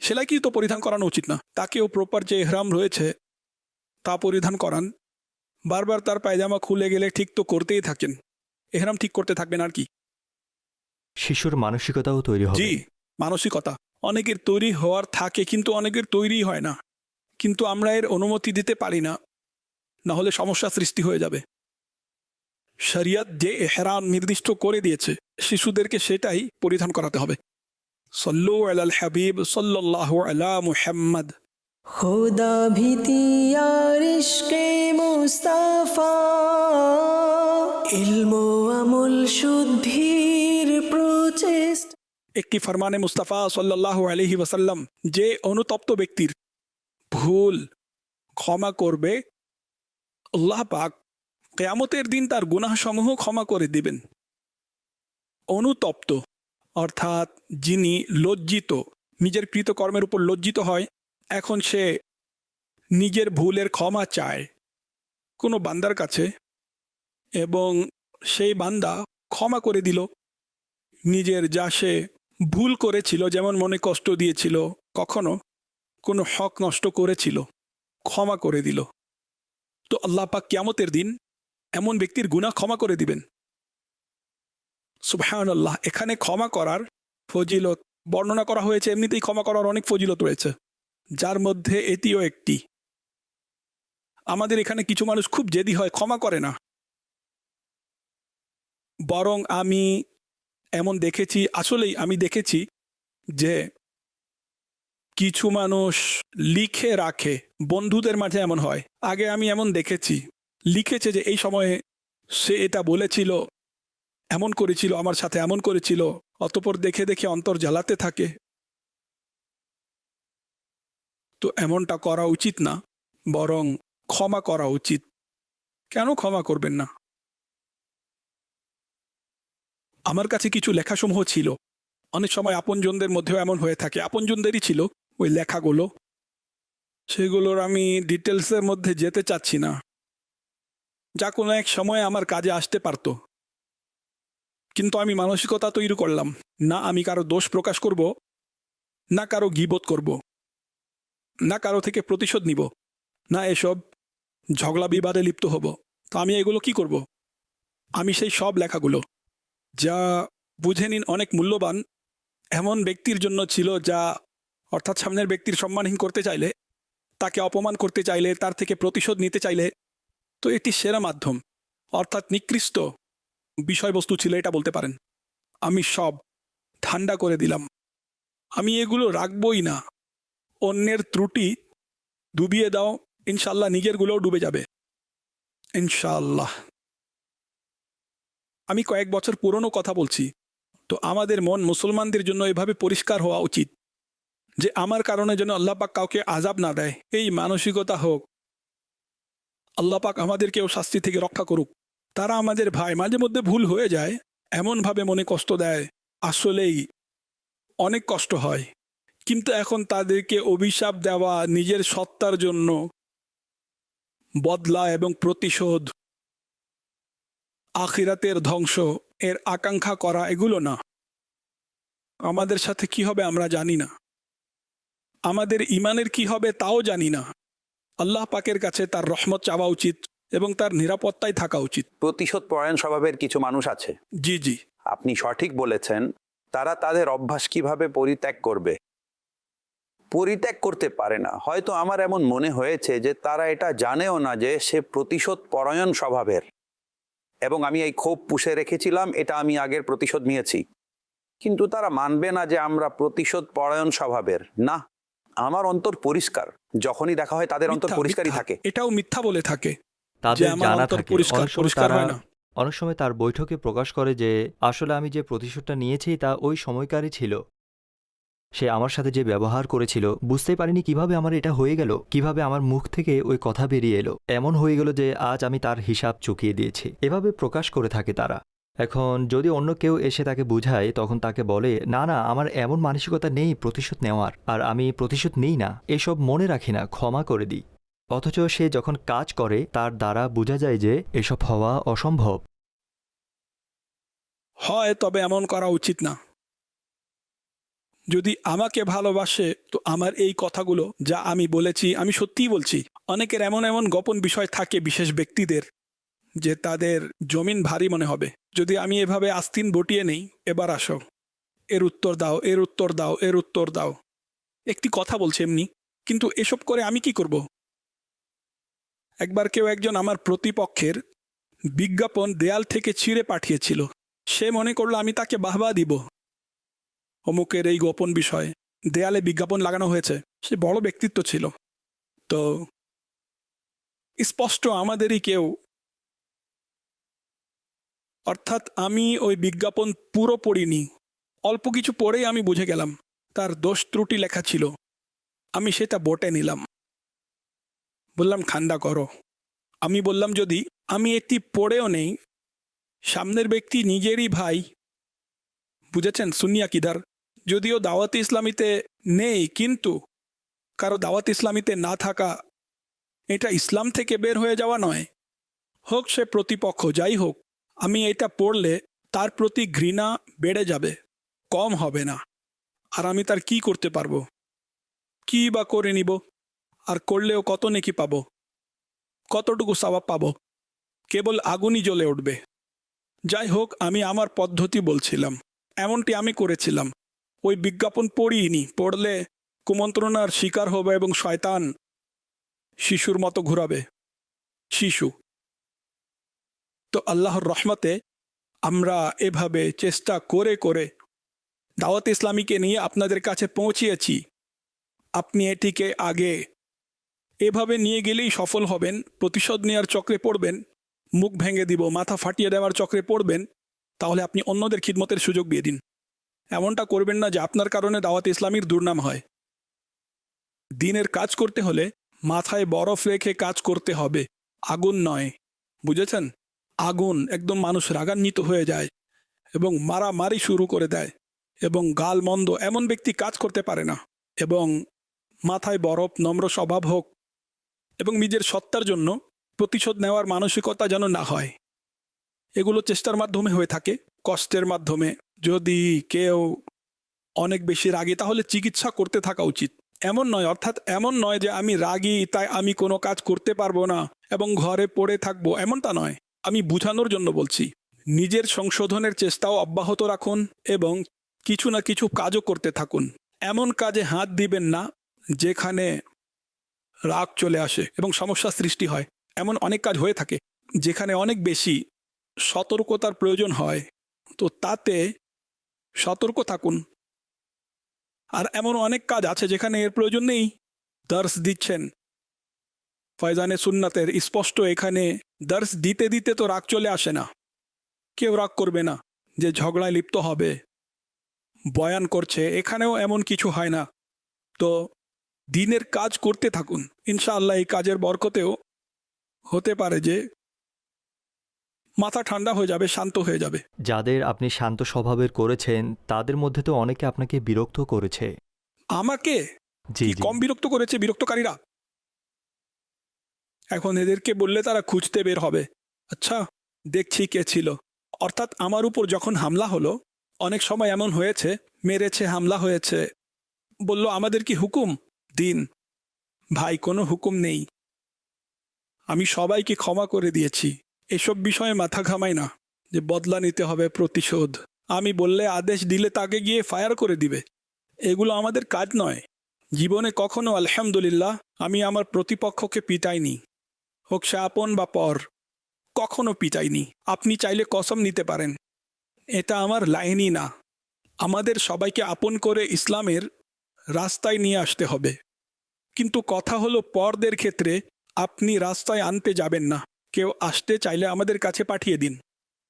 সেলাইকিও তো পরিধান করানো উচিত না, তাকেও প্রপার যে এহরাম রয়েছে তা পরিধান করান। বারবার তার পায়জামা খুলে গেলে ঠিক তো করতেই থাকেন, এহরাম ঠিক করতে থাকবেন আর কি। শিশুর মানসিকতাও তৈরি হবে। জি, মানসিকতা অনেকের তৈরি হওয়ার থাকে, কিন্তু অনেকের তৈরি হয় না। কিন্তু আমরা এর অনুমতি দিতে পারি না, না হলে সমস্যা সৃষ্টি হয়ে যাবে। শরিয়ত যে এহরাম নির্দিষ্ট করে দিয়েছে শিশুদেরকে সেটাই পরিধান করাতে হবে। সল্লু আলাল হাবিব সাল্লাল্লাহু আলা মুহাম্মদ। खुदा भीति यार इश्के मुस्ताफा, इल्मो আমল শুদ্ধির প্রচেষ্টা। একটি ফরমানে মুস্তাফা সাল্লাল্লাহু আলাইহি ওয়াসাল্লাম যে অনুতপ্ত ব্যক্তির ভুল ক্ষমা করবে, আল্লাহ পাক কিয়ামতের দিন তার গুনাহসমূহ ক্ষমা করে দিবেন। অনুতপ্ত অর্থাৎ যিনি লজ্জিত, নিজের কৃতকর্মের উপর লজ্জিত হয়, এখন সে নিজের ভুলের ক্ষমা চায় কোনো বান্দার কাছে এবং সেই বান্দা ক্ষমা করে দিল নিজের যা সে ভুল করেছিল, যেমন মনে কষ্ট দিয়েছিল, কখনো কোনো হক নষ্ট করেছিল, ক্ষমা করে দিল। তো আল্লাহ পাক কিয়ামতের দিন এমন ব্যক্তির গুনাহ ক্ষমা করে দিবেন। সুবহানাল্লাহ। এখানে ক্ষমা করার ফজিলত বর্ণনা করা হয়েছে, এমনিতেই ক্ষমা করার অনেক ফজিলত রয়েছে, যার মধ্যে এটিও একটি। আমাদের এখানে কিছু মানুষ খুব জেদি হয়, ক্ষমা করে না। বরং আমি এমন দেখেছি, আসলেই আমি দেখেছি যে কিছু মানুষ লিখে রাখে, বন্ধুদের মাঝে এমন হয়। আগে আমি এমন দেখেছি, লিখেছে যে এই সময়ে সে এটা বলেছিল, এমন করেছিল, আমার সাথে এমন করেছিল, অতঃপর দেখে দেখে অন্তর জ্বালাতে থাকে। তো এমনটা করা উচিত না, বরং ক্ষমা করা উচিত। কেন ক্ষমা করবেন না? আমার কাছে কিছু লেখাসমূহ ছিল, অনেক সময় আপনজনদের মধ্যেও এমন হয়ে থাকে, আপনজনদেরই ছিল ওই লেখাগুলো, সেগুলোর আমি ডিটেলসের মধ্যে যেতে চাচ্ছি না, যা কোনো এক সময় আমার কাজে আসতে পারত। কিন্তু আমি মানসিকতা তৈরি করলাম, না আমি কারো দোষ প্রকাশ করব, না কারো গীবত করব, না কারো থেকে প্রতিশোধ নিব, না এসব ঝগড়া বিবাদে লিপ্ত হব। তো আমি এগুলো কি করব? আমি সেই সব লেখাগুলো, যা বুঝে নিন অনেক মূল্যবান, এমন ব্যক্তির জন্য ছিল, যা অর্থাৎ সামনের ব্যক্তির সম্মানহীন করতে চাইলে, তাকে অপমান করতে চাইলে, তার থেকে প্রতিশোধ নিতে চাইলে, তো এটি সেরা মাধ্যম, অর্থাৎ নিকৃষ্ট বিষয়বস্তু ছিল এটা বলতে পারেন। আমি সব ঠান্ডা করে দিলাম, আমি এগুলো রাখবই না। অন্যের ত্রুটি ডুবিয়ে দাও, ইনশাল্লাহ নিজেরগুলোও ডুবে যাবে ইনশাল্লাহ। আমি কয়েক বছর পুরনো কথা বলছি, তো আমাদের মন মুসলমানদের জন্য এভাবে পরিষ্কার হওয়া উচিত যে আমার কারণে যেন আল্লাহ পাক কাউকে আযাব না দেয়, এই মানসিকতা হোক। আল্লাহ পাক আমাদেরকেও শাস্তি থেকে রক্ষা করুক। তারা আমাদের ভাই, মাঝে মধ্যে ভুল হয়ে যায়, এমনভাবে মনে কষ্ট দেয়, আসলেই অনেক কষ্ট হয়। কিন্তু এখন তাদেরকে অভিশাপ দেওয়া, নিজের সত্তার জন্য বদলা এবং প্রতিশোধ, আখিরাতের ধ্বংস এর আকাঙ্ক্ষা করা, এগুলো না। আমাদের সাথে কি হবে আমরা জানি না, আমাদের ইমানের কি হবে তাও জানি না। আল্লাহ পাকের কাছে তার রহমত চাওয়া উচিত এবং তার নিরাপত্তায় থাকা উচিত। প্রতিশোধ পরায়ণ স্বভাবের কিছু মানুষ আছে। জি জি, আপনি সঠিক বলেছেন। তারা তাদের অভ্যাস কিভাবে পরিত্যাগ করবে? পরিত্যাগ করতে পারে না। হয়তো আমার এমন মনে হয়েছে যে তারা এটা জানেও না যে সে প্রতিশোধ পরায়ণ স্বভাবের, এবং আমি এই ক্ষোভ পুষে রেখেছিলাম, এটা আমি আগের প্রতিশোধ নিয়েছি। কিন্তু তারা মানবে না যে আমরা প্রতিশোধ পরায়ণ স্বভাবের। না, আমার অন্তর পরিষ্কার। যখনই দেখা হয় তাদের অন্তর মিথ্যা, পরিষ্কারই মিথ্যা। থাকে। এটাও মিথ্যা বলে থাকে যে তাদের আমার জানা অন্তর থাকে পরিষ্কার, অনেক সময় পরিষ্কার তারা হয় না। অনেক সময় তার বৈঠকে প্রকাশ করে যে আসলে আমি যে প্রতিশোধটা নিয়েছি তা ওই সময়কারই ছিল। সে আমার সাথে যে ব্যবহার করেছিল বুঝতেই পারিনি কিভাবে আমার এটা হয়ে গেল, কিভাবে আমার মুখ থেকে ওই কথা বেরিয়ে এলো। এমন হয়ে গেল যে আজ আমি তার হিসাব চুকিয়ে দিয়েছি। এভাবে প্রকাশ করে থাকে তারা। এখন যদি অন্য কেউ এসে তাকে বুঝায়, তখন তাকে বলে না না, আমার এমন মানসিকতা নেই প্রতিশোধ নেওয়ার, আর আমি প্রতিশোধ নিই না, এসব মনে রাখি না, ক্ষমা করে দিই। অথচ সে যখন কাজ করে তার দ্বারা বোঝা যায় যে এসব হওয়া অসম্ভব। হয়, তবে এমন করা উচিত না। যদি আমাকে ভালোবাসে তো আমার এই কথাগুলো যা আমি বলেছি আমি সত্যিই বলছি। অনেকের এমন এমন গোপন বিষয় থাকে বিশেষ ব্যক্তিদের, যে তাদের জমিন ভারী মনে হবে যদি আমি এভাবে আস্তিন বটিয়ে নেই, এবার আসো, এর উত্তর দাও, এর উত্তর দাও, এর উত্তর দাও। একটি কথা বলছে এমনি, কিন্তু এসব করে আমি কি করব? একবার কেউ একজন আমার প্রতিপক্ষের বিজ্ঞাপন দেয়াল থেকে ছিঁড়ে পাঠিয়েছিল। সে মনে করলো আমি তাকে বাহবা দিব। অমুকের এই গোপন বিষয় দেয়ালে বিজ্ঞাপন লাগানো হয়েছে। সে বড় ব্যক্তিত্ব ছিল। তো স্পষ্ট আমাদেরই কেউ, অর্থাৎ আমি ওই বিজ্ঞাপন পুরো পড়িনি, অল্প কিছু পড়েই আমি বুঝে গেলাম তার দোষ ত্রুটি লেখা ছিল। আমি সেটা বটে নিলাম, বললাম ঠান্ডা করো। আমি বললাম যদি আমি একটি পড়েও নেই, সামনের ব্যক্তি নিজেরই ভাই, বুঝেছেন সুনিয়া কিদার, যদিও দাওয়াত ইসলামীতে নেই, কিন্তু কারো দাওয়াত ইসলামীতে না থাকা এটা ইসলাম থেকে বের হয়ে যাওয়া নয়। হোক সে প্রতিপক্ষ, যাই হোক, আমি এটা পড়লে তার প্রতি ঘৃণা বেড়ে যাবে, কম হবে না। আর আমি তার কি করতে পারবো? কি বা করে নিব? আর করলেও কত নেকি পাবো? কতটুকু সওয়াব পাবো? কেবল আগুনই জ্বলে উঠবে। যাই হোক, আমি আমার পদ্ধতি বলছিলাম, এমনটি আমি করেছিলাম। ওই বিজ্ঞাপন পড়িনি, পড়লে কুমন্ত্রণার শিকার হবে এবং শয়তান শিশুর মতো ঘুরাবে। শিশু তো আল্লাহর রহমতে আমরা এভাবে চেষ্টা করে করে দাওয়াত ইসলামীকে নিয়ে আপনাদের কাছে পৌঁছিয়েছি। আপনি এটিকে আগে এভাবে নিয়ে গেলেই সফল হবেন। প্রতিশোধ নেওয়ার চক্রে পড়বেন, মুখ ভেঙে দিব, মাথা ফাটিয়ে দেওয়ার চক্রে পড়বেন, তাহলে আপনি অন্যদের খিদমতের সুযোগ দিয়ে দিন। এমনটা করবেন না যে আপনার কারণে দাওয়াত ইসলামীর দুর্নাম হয়। দিনের কাজ করতে হলে মাথায় বরফ রেখে কাজ করতে হবে, আগুন নয়। বুঝেছেন? আগুন একদম মানুষ রাগান্বিত হয়ে যায় এবং মারামারি শুরু করে দেয় এবং গালমন্দ, এমন ব্যক্তি কাজ করতে পারে না। এবং মাথায় বরফ, নম্র স্বভাব হোক এবং নিজের সত্তার জন্য প্রতিশোধ নেওয়ার মানসিকতা যেন না হয়। এগুলো চেষ্টার মাধ্যমে হয়ে থাকে, কষ্টের মাধ্যমে। যদি কেউ অনেক বেশি রাগী তাহলে চিকিৎসা করতে থাকা উচিত। এমন নয়, অর্থাৎ এমন নয় যে আমি রাগী তাই আমি কোনো কাজ করতে পারবো না এবং ঘরে পড়ে থাকবো, এমনটা নয়। আমি বুঝানোর জন্য বলছি, নিজের সংশোধনের চেষ্টাও অব্যাহত রাখুন এবং কিছু না কিছু কাজও করতে থাকুন। এমন কাজে হাত দিবেন না যেখানে রাগ চলে আসে এবং সমস্যা সৃষ্টি হয়। এমন অনেক কাজ হয়ে থাকে যেখানে অনেক বেশি সতর্কতার প্রয়োজন হয়, তো তাতে সতর্ক থাকুন। আর এমন অনেক কাজ আছে যেখানে এর প্রয়োজন নেই। দর্স দিচ্ছেন ফয়জানে সুন্নাতের, স্পষ্ট এখানে দর্স দিতে দিতে তো রাগ চলে আসে না। কেউ রাগ করবে না যে ঝগড়ায় লিপ্ত হবে। বয়ান করছে, এখানেও এমন কিছু হয় না। তো দিনের কাজ করতে থাকুন, ইনশাআল্লাহ এই কাজের বরকতেও হতে পারে যে মাথা ঠান্ডা হয়ে যাবে, শান্ত হয়ে যাবে। যাদের আপনি শান্ত স্বভাবের করেছেন তাদের মধ্যে তো অনেকে আপনাকে বিরক্ত করেছে। আমাকে জি কি জি। কম বিরক্ত করেছে বিরক্তকারীরা? এখন এদেরকে বললে তারা খুঁজতে বের হবে। আচ্ছা, দেখছি কে ছিল। অর্থাৎ আমার উপর যখন হামলা হলো, অনেক সময় এমন হয়েছে, মেরেছে, হামলা হয়েছে, বলল আমাদের কি হুকুম দিন? ভাই, কোনো হুকুম নেই। আমি সবাইকে ক্ষমা করে দিয়েছি। এসব বিষয়ে মাথা ঘামাই না যে বদলা নিতে হবে, প্রতিশোধ। আমি বললে, আদেশ দিলে তাকে গিয়ে ফায়ার করে দিবে। এগুলো আমাদের কাজ নয়। জীবনে কখনো আলহামদুলিল্লাহ আমি আমার প্রতিপক্ষকে পিটাইনি, হোক সে আপন বা পর, কখনো পিটাইনি। আপনি চাইলে কসম নিতে পারেন, এটা আমার লাইনই না। আমাদের সবাইকে আপন করে ইসলামের রাস্তায় নিয়ে আসতে হবে। কিন্তু কথা হলো, পরদের ক্ষেত্রে আপনি রাস্তায় আনতে যাবেন না। কেউ আসতে চাইলে আমাদের কাছে পাঠিয়ে দিন,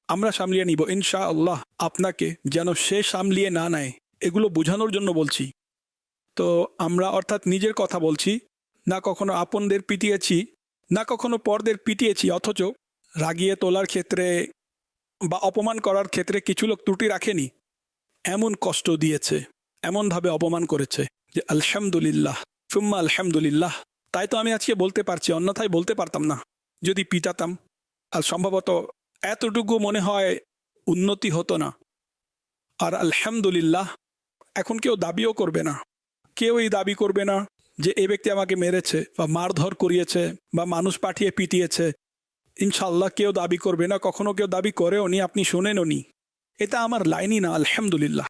আমরা সামলিয়ে নিব ইনশাআল্লাহ। আপনাকে যেন সে সামলিয়ে না নেয়, এগুলো বোঝানোর জন্য বলছি। তো আমরা অর্থাৎ নিজের কথা বলছি না, কখনো আপনদের পিটিয়েছি না কখনো পরদের পিটিয়েছি, অথচ রাগিয়ে তোলার ক্ষেত্রে বা অপমান করার ক্ষেত্রে কিছু লোক ত্রুটি রাখেনি। এমন কষ্ট দিয়েছে, এমনভাবে অপমান করেছে যে আলহামদুলিল্লাহ সুম্মা আলহামদুলিল্লাহ। তাই তো আমি আজকে বলতে পারছি, অন্যথায় বলতে পারতাম না যদি পিটাতাম। আর সম্ভবত এতটুকু মনে হয় উন্নতি হতো না। আর আলহামদুলিল্লাহ এখন কেউ দাবিও করবে না, কেউই দাবি করবে না যে এ ব্যক্তি আমাকে মেরেছে বা মারধর করিয়েছে বা মানুষ পাঠিয়ে পিটিয়েছে। ইনশাল্লাহ কেউ দাবি করবে না, কখনো কেউ দাবি করেও নি, আপনি শোনেনও নি। এটা আমার লাইনই না। আলহামদুলিল্লাহ,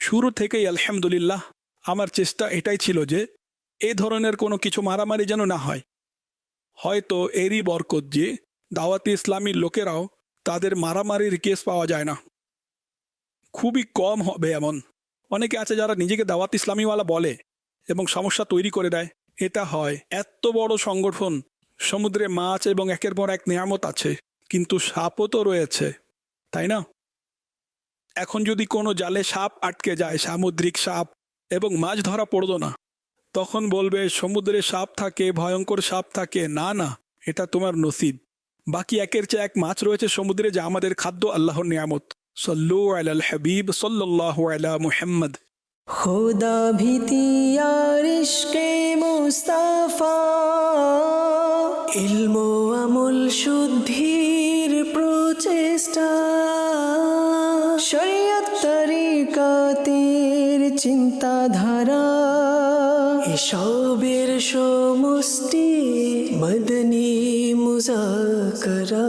শুরু থেকেই আলহামদুলিল্লাহ আমার চেষ্টা এটাই ছিল যে এই ধরনের কোনো কিছু মারামারি যেন না হয়। হয়তো এরই বরকত যে দাওয়াতি ইসলামীর লোকেরাও তাদের মারামারির কেস পাওয়া যায় না, খুবই কম হবে এমন। অনেকে আছে যারা নিজেকে দাওয়াত ইসলামীওয়ালা বলে এবং সমস্যা তৈরি করে দেয়। এটা হয়, এত বড় সংগঠন, সমুদ্রে মাছ এবং একের পর এক নিয়ামত আছে, কিন্তু সাপও তো রয়েছে, তাই না? এখন যদি কোনো জালে সাপ আটকে যায়, সামুদ্রিক সাপ, এবং মাছ ধরা পড়লো না, তখন বলবে সমুদ্রে সাপ থাকে, ভয়ঙ্কর সাপ থাকে। না না, এটা তোমার নসিব। বাকি একের চেয়ে এক মাছ রয়েছে সমুদ্রে, যা আমাদের খাদ্য, আল্লাহর নিয়ামত। সল্লু আলাল হাবিব সাল্লাল্লাহু আলা মুহাম্মদ। खुदा भीति यार इश्के मुस्ताफा, इल्मो আমল শুদ্ধির প্রচেষ্টা, শরীয়ত তরিকাতের চিন্তাধারা, এসবের সমষ্টি মদনী মুজাকরা।